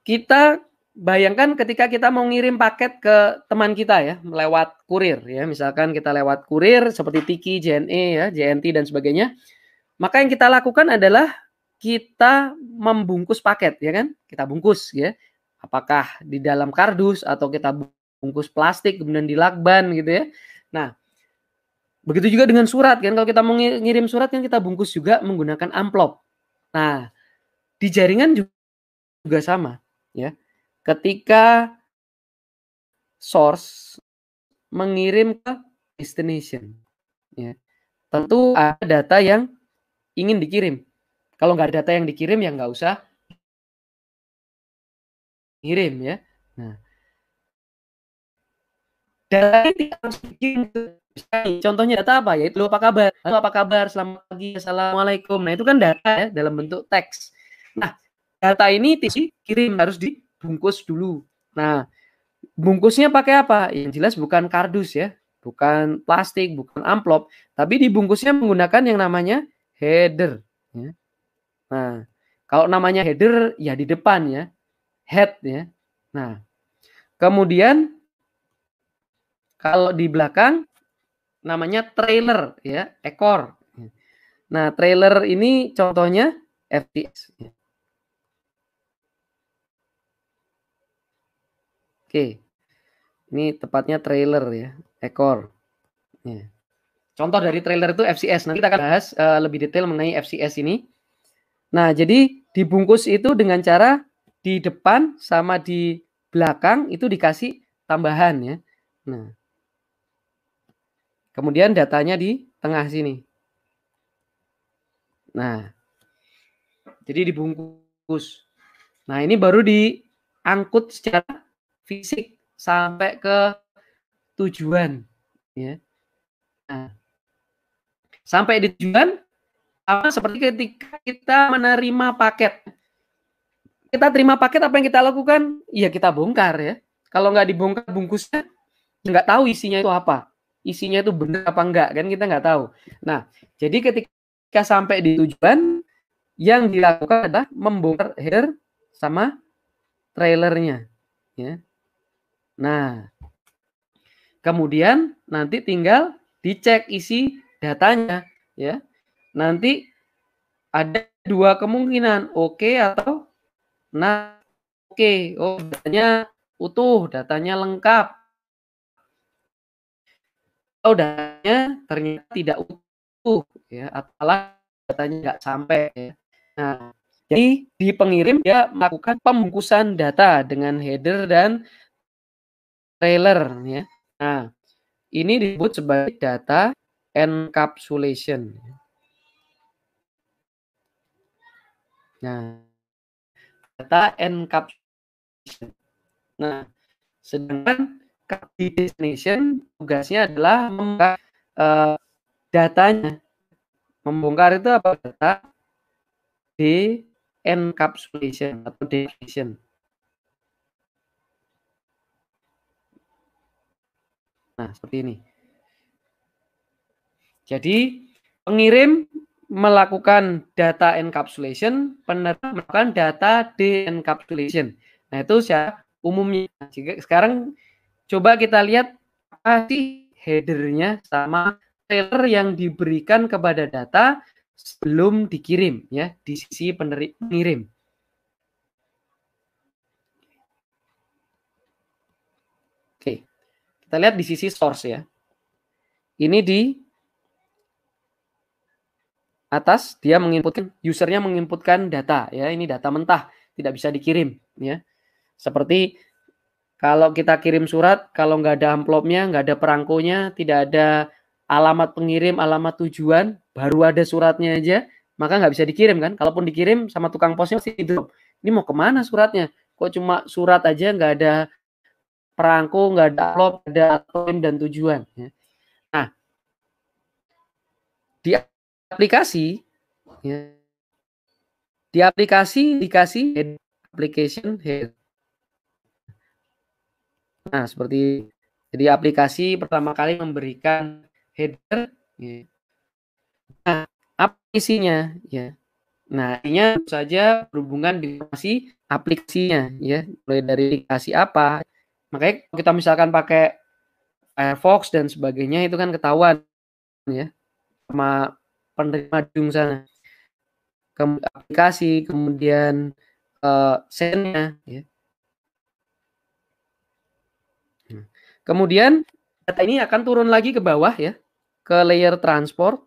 A: Kita bayangkan ketika kita mau ngirim paket ke teman kita ya, lewat kurir ya. Misalkan kita lewat kurir seperti Tiki, JNE ya, JNT dan sebagainya. Maka yang kita lakukan adalah kita membungkus paket ya kan? Kita bungkus ya. Apakah di dalam kardus atau kita bungkus plastik kemudian dilakban gitu ya. Nah, begitu juga dengan surat kan, kalau kita mau ngirim surat kan kita bungkus juga menggunakan amplop. Nah, di jaringan juga sama ya. Ketika source mengirim ke destination ya, tentu ada data yang ingin dikirim. Kalau nggak ada data yang dikirim ya nggak usah kirim ya. Nah, data ini tidak langsung dikirim. Contohnya data apa? Yaitu apa kabar? Halo, apa kabar? Selamat pagi. Assalamualaikum. Nah, itu kan data ya dalam bentuk teks. Nah, data ini dikirim harus dibungkus dulu. Nah, bungkusnya pakai apa? Yang jelas bukan kardus ya, bukan plastik, bukan amplop, tapi dibungkusnya menggunakan yang namanya header. Ya. Nah, kalau namanya header ya di depan ya, head ya. Nah, kemudian kalau di belakang namanya trailer ya, ekor. Nah, trailer ini contohnya FTS. Oke, ini tepatnya trailer ya, ekor. Ya. Contoh dari trailer itu FCS. Nanti kita akan bahas lebih detail mengenai FCS ini. Nah, jadi dibungkus itu dengan cara di depan sama di belakang itu dikasih tambahan ya. Nah, kemudian datanya di tengah sini. Nah, jadi dibungkus. Nah, ini baru diangkut secara fisik sampai ke tujuan ya. Nah, sampai di tujuan sama seperti ketika kita menerima paket. Kita terima paket, apa yang kita lakukan? Ya kita bongkar ya. Kalau nggak dibongkar bungkusnya, nggak tahu isinya itu apa. Isinya itu benar apa enggak, kan kita nggak tahu. Nah, jadi ketika sampai di tujuan, yang dilakukan adalah membongkar header sama trailernya. Ya. Nah, kemudian nanti tinggal dicek isi datanya. Ya. Nanti ada dua kemungkinan, oke atau nah. Oke, oh datanya utuh, datanya lengkap. Oh, datanya ternyata tidak utuh ya, atau datanya nggak sampai ya. Nah, Jadi di pengirim dia melakukan pembungkusan data dengan header dan trailer ya. Nah, ini disebut sebagai data encapsulation. Nah, data encapsulation. Nah, sedangkan di destination tugasnya adalah membongkar datanya. Membongkar itu apa? Data encapsulation atau decryption. Nah, seperti ini. Jadi, pengirim melakukan data encapsulation, penerima melakukan data de-encapsulation. Nah, itu secara umumnya. Jika sekarang coba kita lihat apa sih headernya sama trailer yang diberikan kepada data sebelum dikirim ya di sisi pengirim. Oke, kita lihat di sisi source ya. Ini di atas dia menginputkan, usernya menginputkan data ya, ini data mentah, tidak bisa dikirim ya. Seperti kalau kita kirim surat, kalau nggak ada amplopnya, nggak ada perangkonya, tidak ada alamat pengirim, alamat tujuan, baru ada suratnya aja, maka nggak bisa dikirim kan. Kalaupun dikirim sama tukang posnya pasti drop. Ini mau kemana suratnya? Kok cuma surat aja, nggak ada perangko, nggak ada amplop, ada atau dan tujuan. Ya. Nah, di aplikasi, ya, di aplikasi dikasih application head. Nah, seperti jadi aplikasi pertama kali memberikan header. Ya. Nah, apa isinya? Ya. Nah, isinya tentu saja berhubungan dengan aplikasinya, ya. Mulai dari aplikasi apa. Makanya kalau kita misalkan pakai Firefox dan sebagainya itu kan ketahuan ya sama penerima di ujung sana. Aplikasi, kemudian send-nya ya. Kemudian data ini akan turun lagi ke bawah ya, ke layer transport.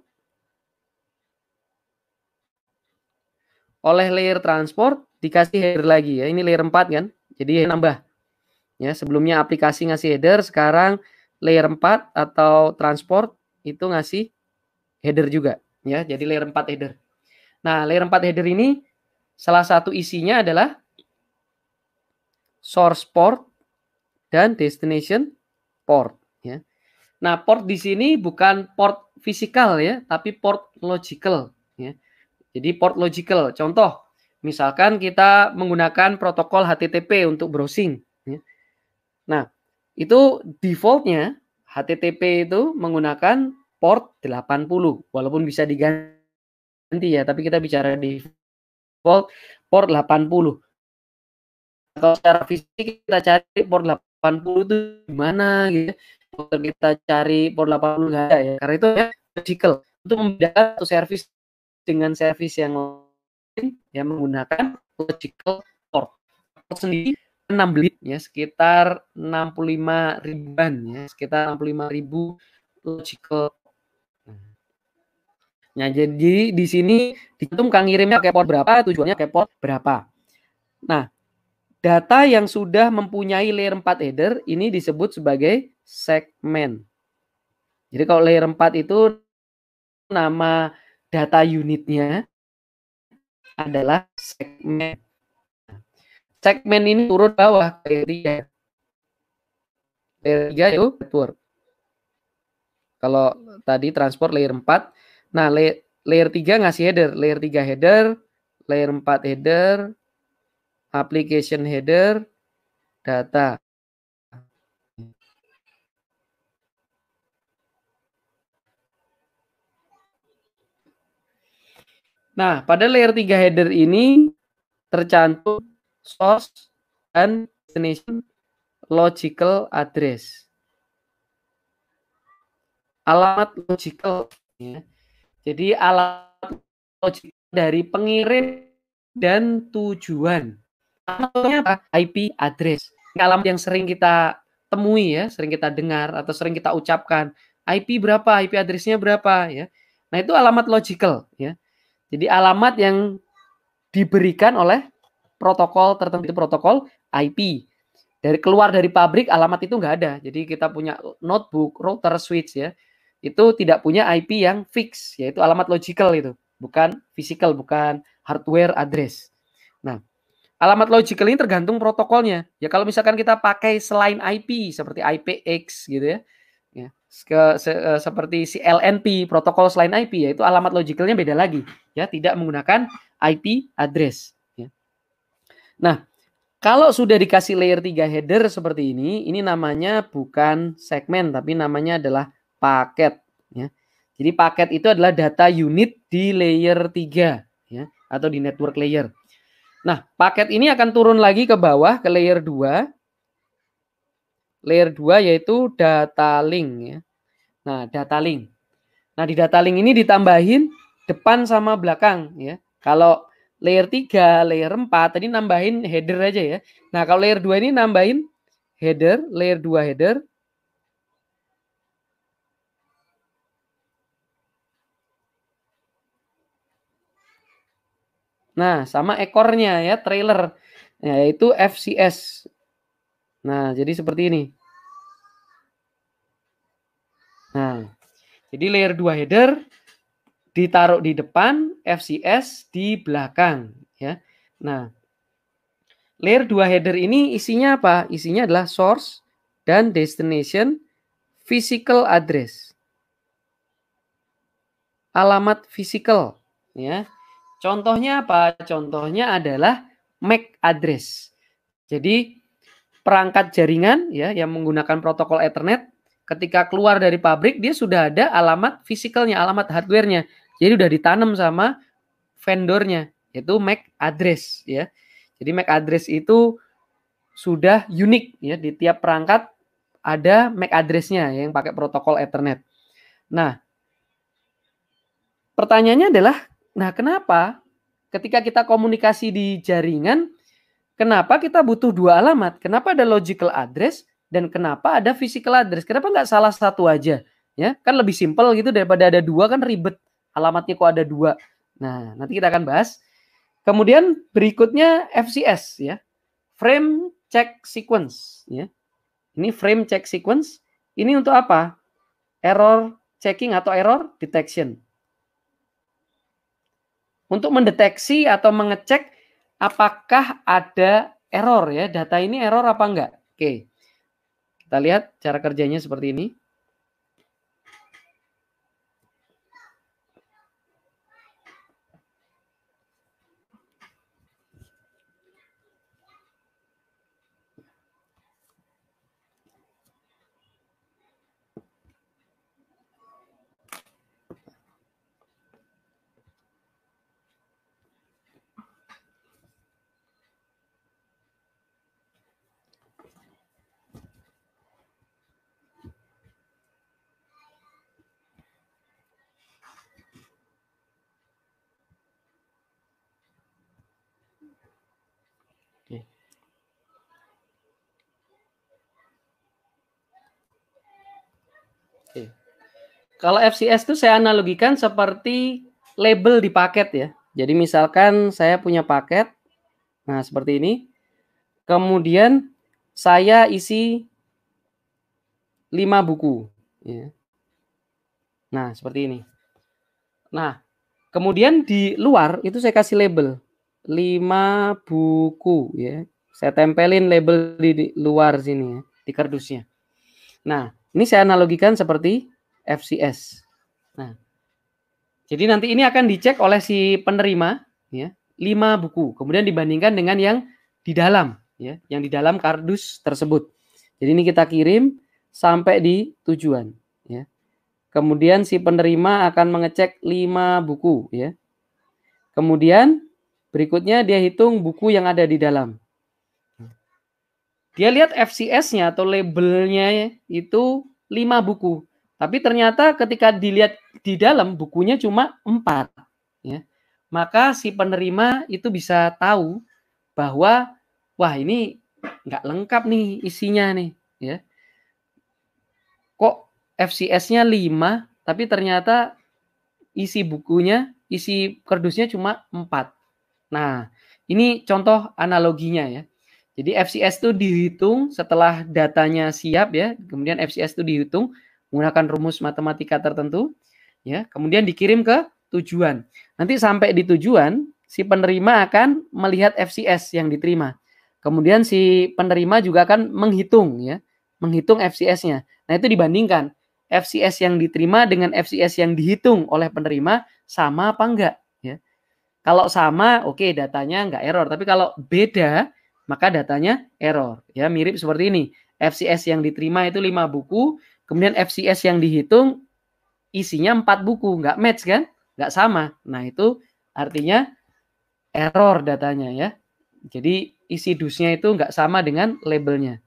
A: Oleh layer transport dikasih header lagi ya. Ini layer 4 kan. Jadi nambah. Ya, sebelumnya aplikasi ngasih header, sekarang layer 4 atau transport itu ngasih header juga ya. Jadi layer 4 header. Nah, layer 4 header ini salah satu isinya adalah source port dan destination port ya. Nah, port di sini bukan port fisikal ya, tapi port logical ya. Jadi port logical. Contoh, misalkan kita menggunakan protokol HTTP untuk browsing ya. Nah, itu defaultnya HTTP itu menggunakan port 80, walaupun bisa diganti ya, tapi kita bicara default port 80. Kalau secara fisik kita cari port 80 itu gimana gitu. Kalau kita cari port 80 nggak ada ya. Karena itu ya logical untuk membedakan satu service dengan service yang lain yang menggunakan logical port. Port sendiri 6 bit ya, sekitar 65 ribuan ya, sekitar 65 ribu logical. Nah, jadi di sini dihitung Kang ngirimnya pakai port berapa, tujuannya pakai port berapa. Nah, data yang sudah mempunyai layer 4 header ini disebut sebagai segmen. Jadi kalau layer 4 itu nama data unitnya adalah segmen. Segmen ini turun bawah layer 3. Layer 3 itu network. Kalau tadi transport layer 4. Nah, layer 3 ngasih header. Layer 3 header, layer 4 header, application header, data. Nah, pada layer 3 header ini tercantum source dan destination logical address. Alamat logical ya. Jadi alamat logik dari pengirim dan tujuan. Alamatnya apa? IP address. Ini alamat yang sering kita temui ya, sering kita dengar atau sering kita ucapkan. IP berapa? IP address-nya berapa ya. Nah, itu alamat logical ya. Jadi alamat yang diberikan oleh protokol tertentu, protokol IP. Keluar dari pabrik alamat itu nggak ada. Jadi kita punya notebook, router, switch ya, itu tidak punya IP yang fix, yaitu alamat logical itu, bukan physical, bukan hardware address. Nah, alamat logical ini tergantung protokolnya. Ya kalau misalkan kita pakai selain IP seperti IPX gitu ya, seperti si LNP, protokol selain IP, yaitu alamat logicalnya beda lagi, ya tidak menggunakan IP address. Ya. Nah, kalau sudah dikasih layer 3 header seperti ini namanya bukan segmen, tapi namanya adalah paket. Ya. Jadi paket itu adalah data unit di layer 3, ya, atau di network layer. Nah, paket ini akan turun lagi ke bawah ke layer 2. Layer 2 yaitu data link. Ya. Nah, data link. Nah, di data link ini ditambahin depan sama belakang. Ya. Kalau layer 3, layer 4 tadi nambahin header aja ya. Nah, kalau layer 2 ini nambahin header, layer 2 header. Nah, sama ekornya ya, trailer. Nah, yaitu FCS. Nah, jadi seperti ini. Nah, jadi layer 2 header ditaruh di depan, FCS di belakang ya. Nah, layer 2 header ini isinya apa? Isinya adalah source dan destination physical address. Alamat physical ya. Contohnya apa? Contohnya adalah MAC address. Jadi perangkat jaringan ya yang menggunakan protokol Ethernet ketika keluar dari pabrik dia sudah ada alamat fisikalnya, alamat hardwarenya. Jadi udah ditanam sama vendornya yaitu MAC address ya. Jadi MAC address itu sudah unik ya, di tiap perangkat ada MAC address-nya yang pakai protokol Ethernet. Nah, pertanyaannya adalah, nah kenapa ketika kita komunikasi di jaringan, kenapa kita butuh dua alamat? Kenapa ada logical address dan kenapa ada physical address? Kenapa nggak salah satu aja? Ya, kan lebih simpel gitu daripada ada dua, kan ribet. Alamatnya kok ada dua. Nah, nanti kita akan bahas. Kemudian berikutnya FCS ya. Frame check sequence ya. Ini frame check sequence. Ini untuk apa? Error checking atau error detection. Untuk mendeteksi atau mengecek apakah ada error ya. Data ini error apa enggak? Oke. Kita lihat cara kerjanya seperti ini. Oke. Oke. Kalau FCS itu saya analogikan seperti label di paket ya. Jadi misalkan saya punya paket, nah seperti ini. Kemudian saya isi 5 buku. Ya. Nah seperti ini. Nah kemudian di luar itu saya kasih label 5 buku ya. Saya tempelin label di luar sini ya, di kardusnya. Nah, ini saya analogikan seperti FCS. Nah, jadi nanti ini akan dicek oleh si penerima ya, 5 buku. Kemudian dibandingkan dengan yang di dalam ya, yang di dalam kardus tersebut. Jadi ini kita kirim sampai di tujuan ya. Kemudian si penerima akan mengecek 5 buku ya. Kemudian berikutnya dia hitung buku yang ada di dalam. Dia lihat FCS-nya atau labelnya itu 5 buku. Tapi ternyata ketika dilihat di dalam bukunya cuma 4. Ya. Maka si penerima itu bisa tahu bahwa wah ini nggak lengkap nih isinya nih. Ya. Kok FCS-nya 5 tapi ternyata isi bukunya, isi kardusnya cuma 4. Nah, ini contoh analoginya ya. Jadi FCS itu dihitung setelah datanya siap ya, kemudian FCS itu dihitung menggunakan rumus matematika tertentu ya, kemudian dikirim ke tujuan. Nanti sampai di tujuan, si penerima akan melihat FCS yang diterima. Kemudian si penerima juga akan menghitung ya, menghitung FCS-nya. Nah, itu dibandingkan FCS yang diterima dengan FCS yang dihitung oleh penerima sama apa enggak ya. Kalau sama, oke, datanya nggak error. Tapi kalau beda, maka datanya error. Ya, mirip seperti ini. FCS yang diterima itu 5 buku, kemudian FCS yang dihitung isinya 4 buku. Nggak match kan? Nggak sama. Nah, itu artinya error datanya ya. Jadi isi dusnya itu nggak sama dengan labelnya.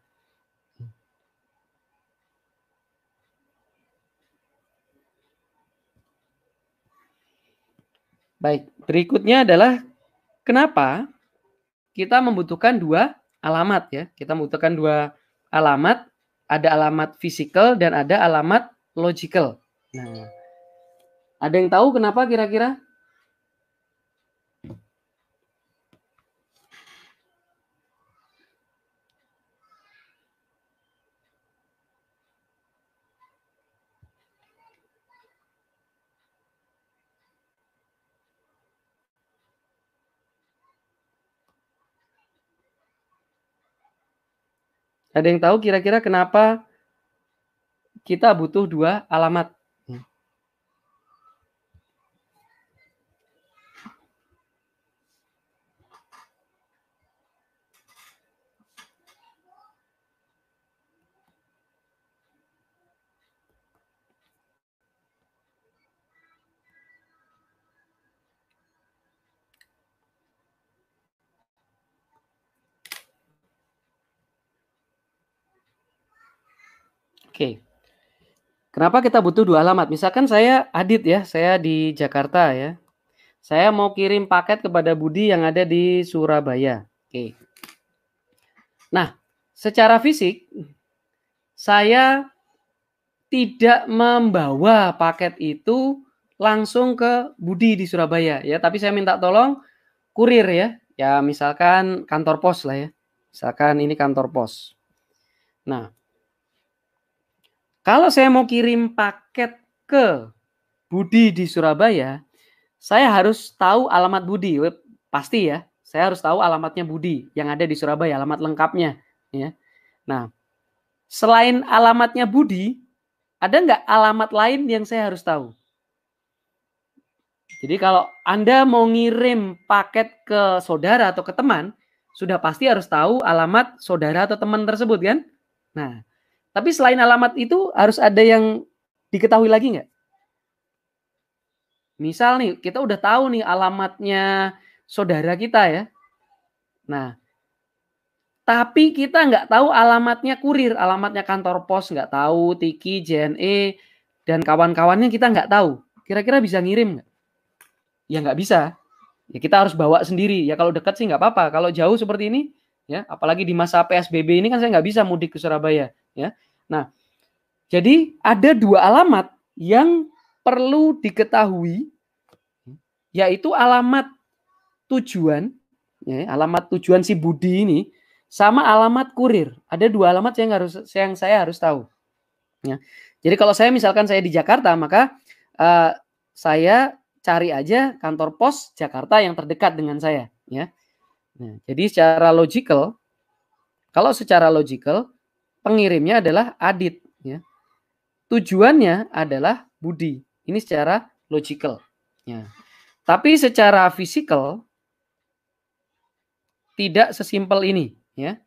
A: Baik, berikutnya adalah kenapa kita membutuhkan 2 alamat ya. Kita membutuhkan 2 alamat, ada alamat fisikal dan ada alamat logical. Nah, ada yang tahu kenapa kira-kira? Ada yang tahu kira-kira kenapa kita butuh 2 alamat? Oke. Kenapa kita butuh 2 alamat? Misalkan saya Adit ya, saya di Jakarta ya. Saya mau kirim paket kepada Budi yang ada di Surabaya. Oke. Nah, secara fisik saya tidak membawa paket itu langsung ke Budi di Surabaya ya, tapi saya minta tolong kurir ya. Ya misalkan kantor pos lah ya. Misalkan ini kantor pos. Nah, kalau saya mau kirim paket ke Budi di Surabaya, saya harus tahu alamat Budi. Pasti ya, saya harus tahu alamatnya Budi yang ada di Surabaya, alamat lengkapnya ya. Nah, selain alamatnya Budi, ada nggak alamat lain yang saya harus tahu? Jadi kalau Anda mau ngirim paket ke saudara atau ke teman, sudah pasti harus tahu alamat saudara atau teman tersebut kan? Nah, tapi selain alamat itu harus ada yang diketahui lagi nggak? Misal nih, kita udah tahu nih alamatnya saudara kita ya. Nah, tapi kita nggak tahu alamatnya kurir, alamatnya kantor pos nggak tahu, Tiki, JNE, dan kawan-kawannya kita nggak tahu. Kira-kira bisa ngirim nggak? Ya nggak bisa. Ya kita harus bawa sendiri. Ya kalau dekat sih nggak apa-apa. Kalau jauh seperti ini, ya apalagi di masa PSBB ini kan saya nggak bisa mudik ke Surabaya. Ya. Nah, jadi ada 2 alamat yang perlu diketahui, yaitu alamat tujuan, ya, alamat tujuan si Budi ini sama alamat kurir. Ada 2 alamat yang saya harus tahu. Ya. Jadi kalau saya misalkan saya di Jakarta, maka saya cari aja kantor pos Jakarta yang terdekat dengan saya. Ya. Nah, jadi secara logical, kalau secara logical pengirimnya adalah Adit. Ya. Tujuannya adalah Budi. Ini secara logical. Ya. Tapi secara fisikal tidak sesimpel ini. Ya.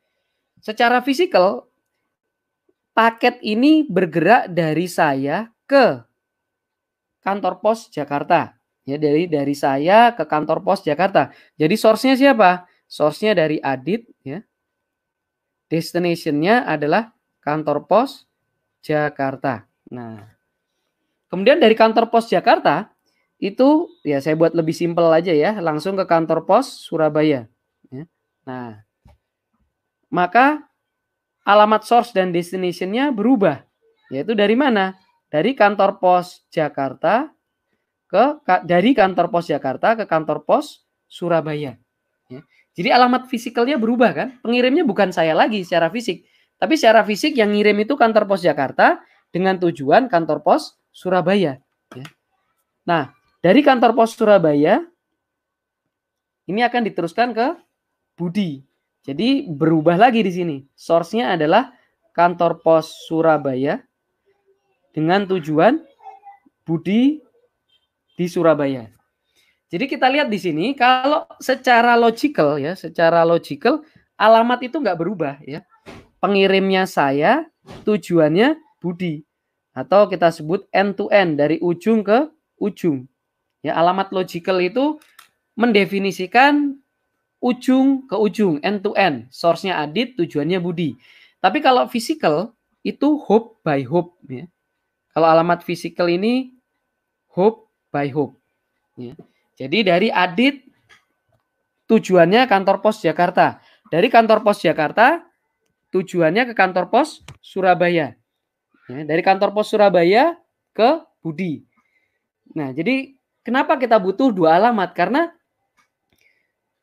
A: Secara fisikal paket ini bergerak dari saya ke kantor pos Jakarta. Ya, dari saya ke kantor pos Jakarta. Jadi source-nya siapa? Source-nya dari Adit ya. Destination-nya adalah kantor pos Jakarta. Nah, kemudian dari kantor pos Jakarta itu ya saya buat lebih simpel aja ya, langsung ke kantor pos Surabaya. Ya. Nah, maka alamat source dan destination-nya berubah. Yaitu dari mana? Dari kantor pos Jakarta dari kantor pos Jakarta ke kantor pos Surabaya. Ya. Jadi alamat fisikalnya berubah kan? Pengirimnya bukan saya lagi secara fisik, tapi secara fisik yang ngirim itu kantor pos Jakarta dengan tujuan kantor pos Surabaya. Ya. Nah, dari kantor pos Surabaya ini akan diteruskan ke Budi. Jadi berubah lagi di sini. Source-nya adalah kantor pos Surabaya dengan tujuan Budi di Surabaya. Jadi kita lihat di sini kalau secara logical ya, secara logical alamat itu nggak berubah ya. Pengirimnya saya, tujuannya Budi. Atau kita sebut end to end dari ujung ke ujung. Ya, alamat logical itu mendefinisikan ujung ke ujung, end to end. Source-nya Adit, tujuannya Budi. Tapi kalau physical itu hope by hope ya. Kalau alamat physical ini hope by hope. Ya. Jadi dari Adit tujuannya kantor pos Jakarta. Dari kantor pos Jakarta tujuannya ke kantor pos Surabaya. Ya, dari kantor pos Surabaya ke Budi. Nah, jadi kenapa kita butuh dua alamat? Karena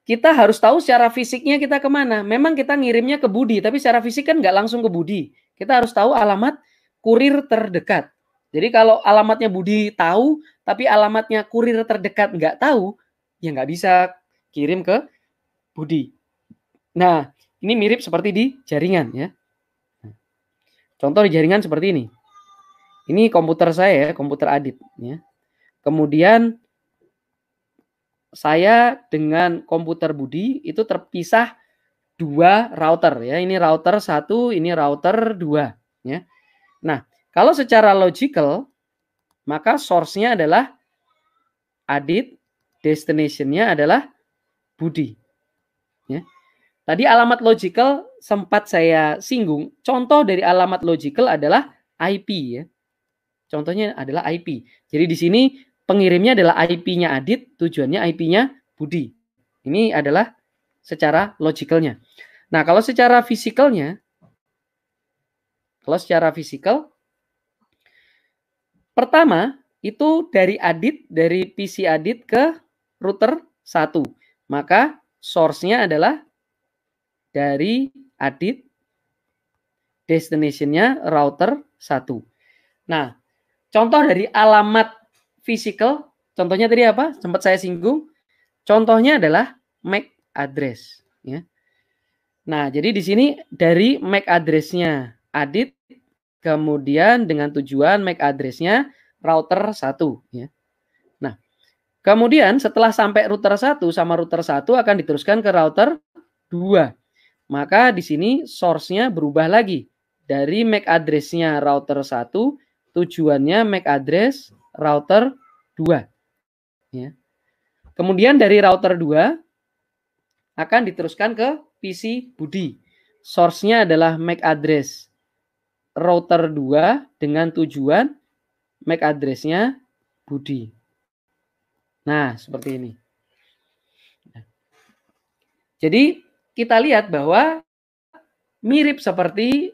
A: kita harus tahu secara fisiknya kita kemana. Memang kita ngirimnya ke Budi, tapi secara fisik kan nggak langsung ke Budi. Kita harus tahu alamat kurir terdekat. Jadi kalau alamatnya Budi tahu, tapi alamatnya kurir terdekat nggak tahu, ya nggak bisa kirim ke Budi. Nah, ini mirip seperti di jaringan ya. Contoh di jaringan seperti ini. Ini komputer saya ya, komputer Adit ya. Kemudian saya dengan komputer Budi itu terpisah dua router ya. Ini router 1, ini router 2 ya. Nah, kalau secara logical maka source-nya adalah Adit, destination-nya adalah Budi. Ya. Tadi alamat logical sempat saya singgung. Contoh dari alamat logical adalah IP ya. Contohnya adalah IP. Jadi di sini pengirimnya adalah IP-nya Adit, tujuannya IP-nya Budi. Ini adalah secara logicalnya. Nah, kalau secara fisikalnya, pertama itu dari Adit, dari PC Adit ke router 1. Maka source-nya adalah dari Adit, destination-nya router 1. Nah, contoh dari alamat physical, contohnya tadi apa? Sempat saya singgung. Contohnya adalah MAC address. Ya. Nah, jadi di sini dari MAC address-nya Adit, kemudian dengan tujuan MAC address-nya router 1. Ya. Nah, kemudian setelah sampai router 1 sama router 1 akan diteruskan ke router 2. Maka di sini source-nya berubah lagi. Dari MAC address-nya router 1, tujuannya MAC address router 2. Ya. Kemudian dari router 2 akan diteruskan ke PC Budi. Source-nya adalah MAC address router 2 dengan tujuan MAC address-nya Budi. Nah, seperti ini. Jadi kita lihat bahwa mirip seperti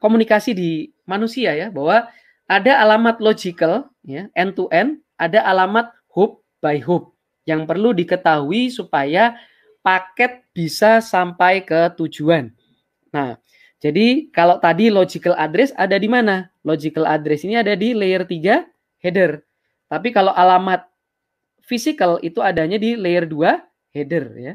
A: komunikasi di manusia ya, bahwa ada alamat logical ya, end to end, ada alamat hop by hop yang perlu diketahui supaya paket bisa sampai ke tujuan. Nah, jadi kalau tadi logical address ada di mana? Logical address ini ada di layer 3 header. Tapi kalau alamat physical itu adanya di layer 2 header ya.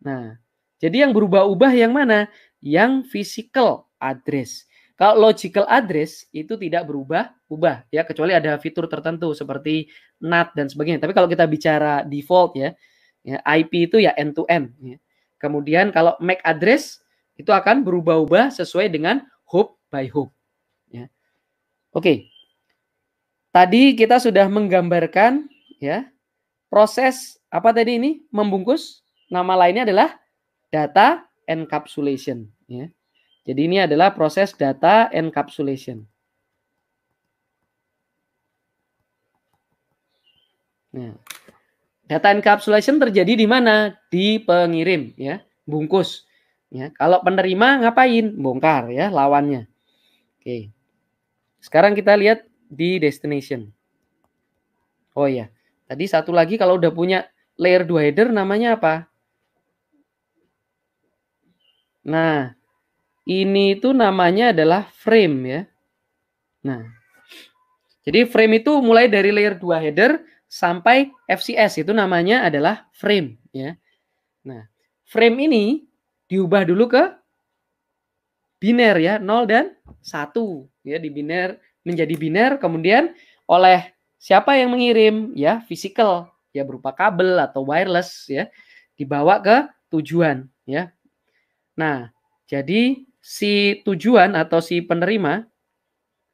A: Nah, jadi yang berubah-ubah yang mana? Yang physical address. Kalau logical address itu tidak berubah-ubah ya, kecuali ada fitur tertentu seperti NAT dan sebagainya. Tapi kalau kita bicara default ya IP itu ya end to end. Ya. Kemudian kalau MAC address itu akan berubah-ubah sesuai dengan hop by hop. Ya. Oke. Tadi kita sudah menggambarkan ya proses apa tadi ini membungkus. Nama lainnya adalah data encapsulation. Ya. Jadi ini adalah proses data encapsulation. Nah, data encapsulation terjadi di mana? Di pengirim, ya, bungkus. Ya, kalau penerima ngapain? Bongkar, ya, lawannya. Oke. Sekarang kita lihat di destination. Oh ya, tadi satu lagi kalau udah punya layer 2 header namanya apa? Nah, ini itu namanya adalah frame ya. Nah, jadi frame itu mulai dari layer 2 header sampai FCS itu namanya adalah frame ya. Nah, frame ini diubah dulu ke biner ya, 0 dan 1 ya, di biner menjadi biner, kemudian oleh siapa yang mengirim ya, physical ya, berupa kabel atau wireless ya, dibawa ke tujuan ya. Nah, jadi si tujuan atau si penerima,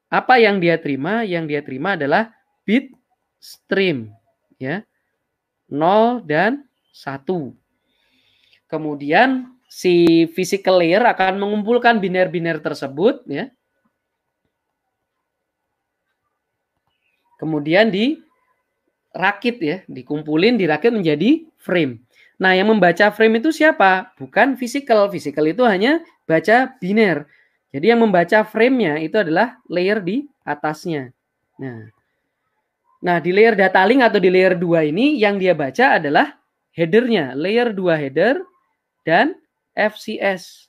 A: apa yang dia terima? Yang dia terima adalah bit stream ya, 0 dan 1. Kemudian si physical layer akan mengumpulkan biner-biner tersebut ya. Kemudian dirakit ya, dikumpulin, dirakit menjadi frame. Nah, yang membaca frame itu siapa? Bukan physical. Physical itu hanya baca biner. Jadi yang membaca frame-nya itu adalah layer di atasnya. Nah, di layer data link atau di layer 2 ini yang dia baca adalah headernya, layer 2 header dan FCS.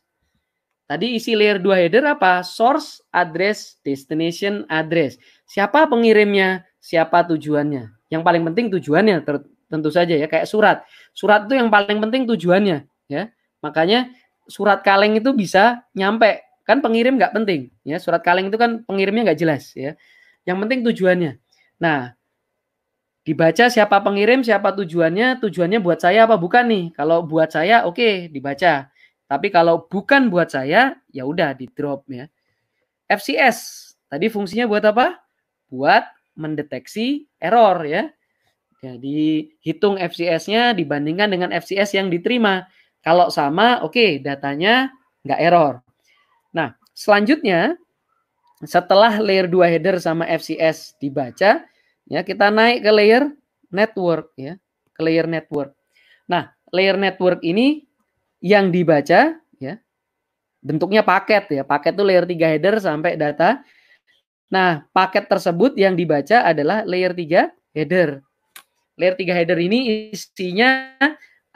A: Tadi isi layer 2 header apa? Source, address, destination, address. Siapa pengirimnya? Siapa tujuannya? Yang paling penting tujuannya tentu saja ya, kayak surat. Surat itu yang paling penting tujuannya ya. Makanya surat kaleng itu bisa nyampe. Kan pengirim nggak penting ya. Surat kaleng itu kan pengirimnya nggak jelas ya. Yang penting tujuannya. Nah, dibaca siapa pengirim, siapa tujuannya buat saya apa bukan nih? Kalau buat saya oke, dibaca. Tapi kalau bukan buat saya, ya udah di drop ya. FCS tadi fungsinya buat apa? Buat mendeteksi error ya. Jadi hitung FCS-nya dibandingkan dengan FCS yang diterima. Kalau sama, oke, datanya nggak error. Nah, selanjutnya setelah layer 2 header sama FCS dibaca, ya kita naik ke layer network ya, ke layer network. Nah, layer network ini yang dibaca ya, bentuknya paket ya. Paket itu layer 3 header sampai data. Nah, paket tersebut yang dibaca adalah layer 3 header. Layer 3 header ini isinya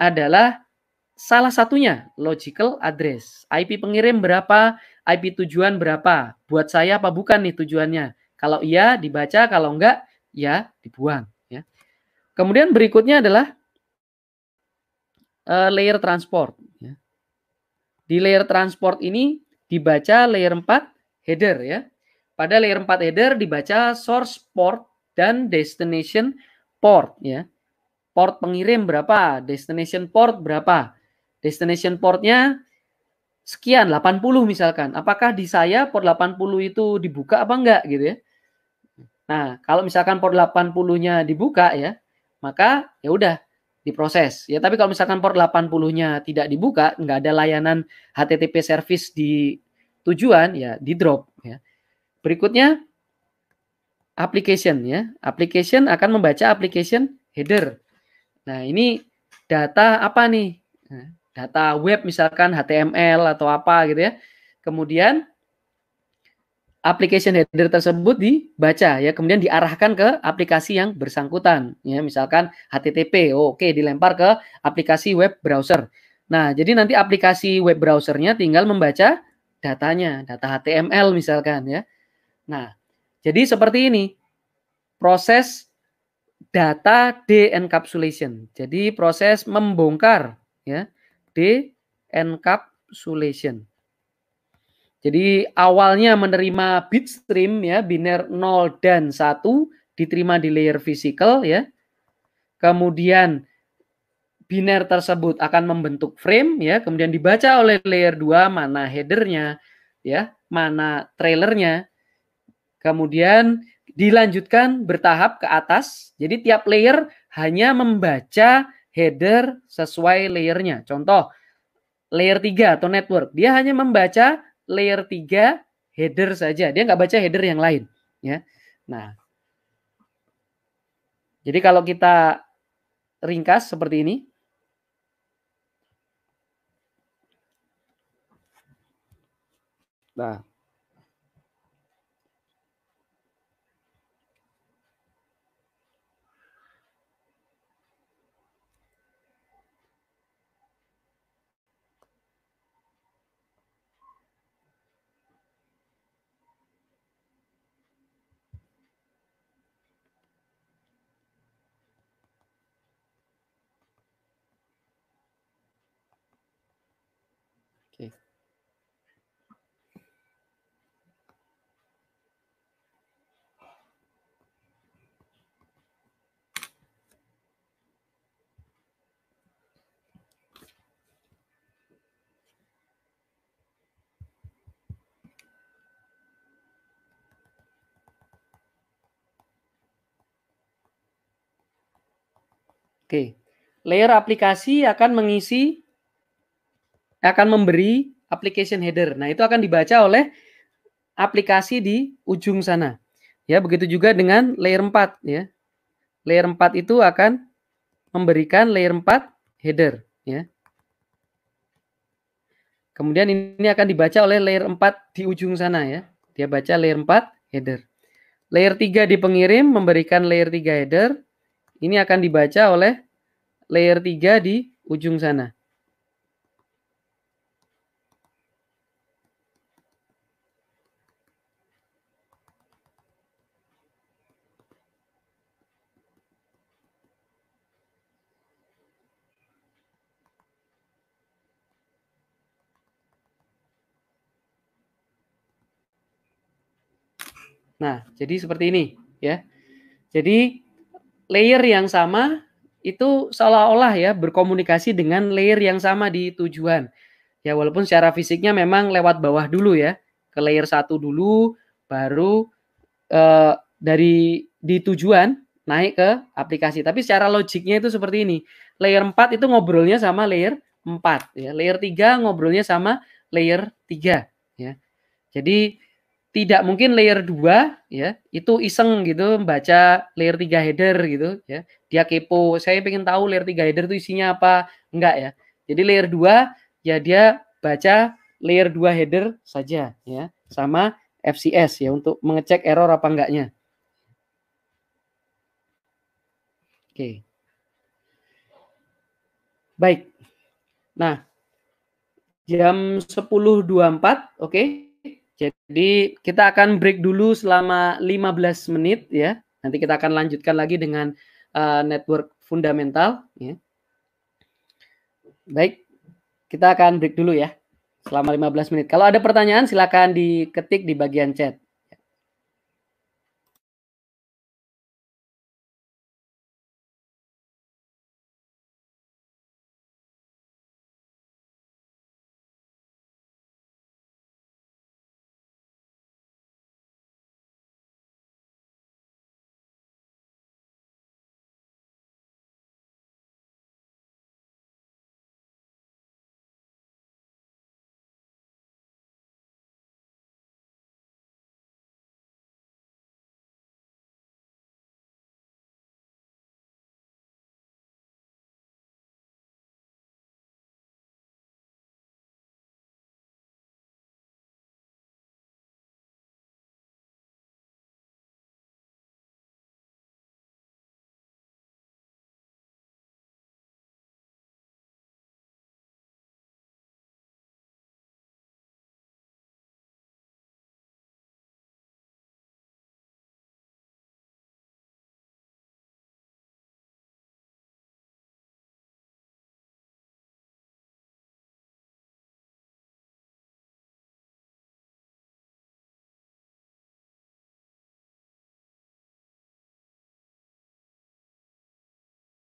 A: adalah salah satunya logical address. IP pengirim berapa, IP tujuan berapa. Buat saya apa bukan nih tujuannya? Kalau iya dibaca, kalau enggak ya dibuang ya. Kemudian berikutnya adalah layer transport ya. Di layer transport ini dibaca layer 4 header ya. Pada layer 4 header dibaca source port dan destination port ya. Port pengirim berapa, destination port berapa. Destination portnya sekian 80 misalkan. Apakah di saya port 80 itu dibuka apa enggak gitu ya. Nah, kalau misalkan port 80-nya dibuka ya, maka ya udah diproses. Ya, tapi kalau misalkan port 80-nya tidak dibuka, enggak ada layanan HTTP service di tujuan, ya di drop ya. Berikutnya application ya. Application akan membaca application header. Nah, ini data apa nih? Nah, data web misalkan HTML atau apa gitu ya. Kemudian application header tersebut dibaca ya, kemudian diarahkan ke aplikasi yang bersangkutan ya, misalkan HTTP. Oke, dilempar ke aplikasi web browser. Nah, jadi nanti aplikasi web browsernya tinggal membaca datanya, data HTML misalkan ya. Nah, jadi seperti ini proses data de-encapsulation. Jadi proses membongkar ya, de-encapsulation. Jadi awalnya menerima bit stream ya, biner 0 dan 1 diterima di layer physical ya. Kemudian biner tersebut akan membentuk frame ya, kemudian dibaca oleh layer 2 mana headernya ya, mana trailernya. Kemudian dilanjutkan bertahap ke atas. Jadi tiap layer hanya membaca header sesuai layernya. Contoh, layer 3 atau network, dia hanya membaca layer 3 header saja. Dia nggak baca header yang lain. Ya. Nah, jadi kalau kita ringkas seperti ini. Nah, Oke. Oke. Layer aplikasi akan memberi application header. Nah, itu akan dibaca oleh aplikasi di ujung sana. Ya, begitu juga dengan layer 4 ya. Layer 4 itu akan memberikan layer 4 header ya. Kemudian ini akan dibaca oleh layer 4 di ujung sana ya. Dia baca layer 4 header. Layer 3 di pengirim memberikan layer 3 header. Ini akan dibaca oleh layer 3 di ujung sana. Nah, jadi seperti ini ya. Jadi layer yang sama itu seolah-olah ya berkomunikasi dengan layer yang sama di tujuan. Ya walaupun secara fisiknya memang lewat bawah dulu ya. Ke layer 1 dulu baru dari di tujuan naik ke aplikasi. Tapi secara logiknya itu seperti ini. Layer 4 itu ngobrolnya sama layer 4 ya. Layer 3 ngobrolnya sama layer 3 ya. Jadi tidak mungkin layer 2 ya, itu iseng gitu baca layer 3 header gitu ya. Dia kepo, saya pengen tahu layer 3 header itu isinya apa. Enggak ya. Jadi layer 2 ya dia baca layer 2 header saja ya, sama FCS ya untuk mengecek error apa enggaknya. Oke. Baik. Nah, jam 10.24, oke. Jadi kita akan break dulu selama 15 menit ya. Nanti kita akan lanjutkan lagi dengan network fundamental ya. Baik, kita akan break dulu ya selama 15 menit. Kalau ada pertanyaan silakan diketik di bagian chat.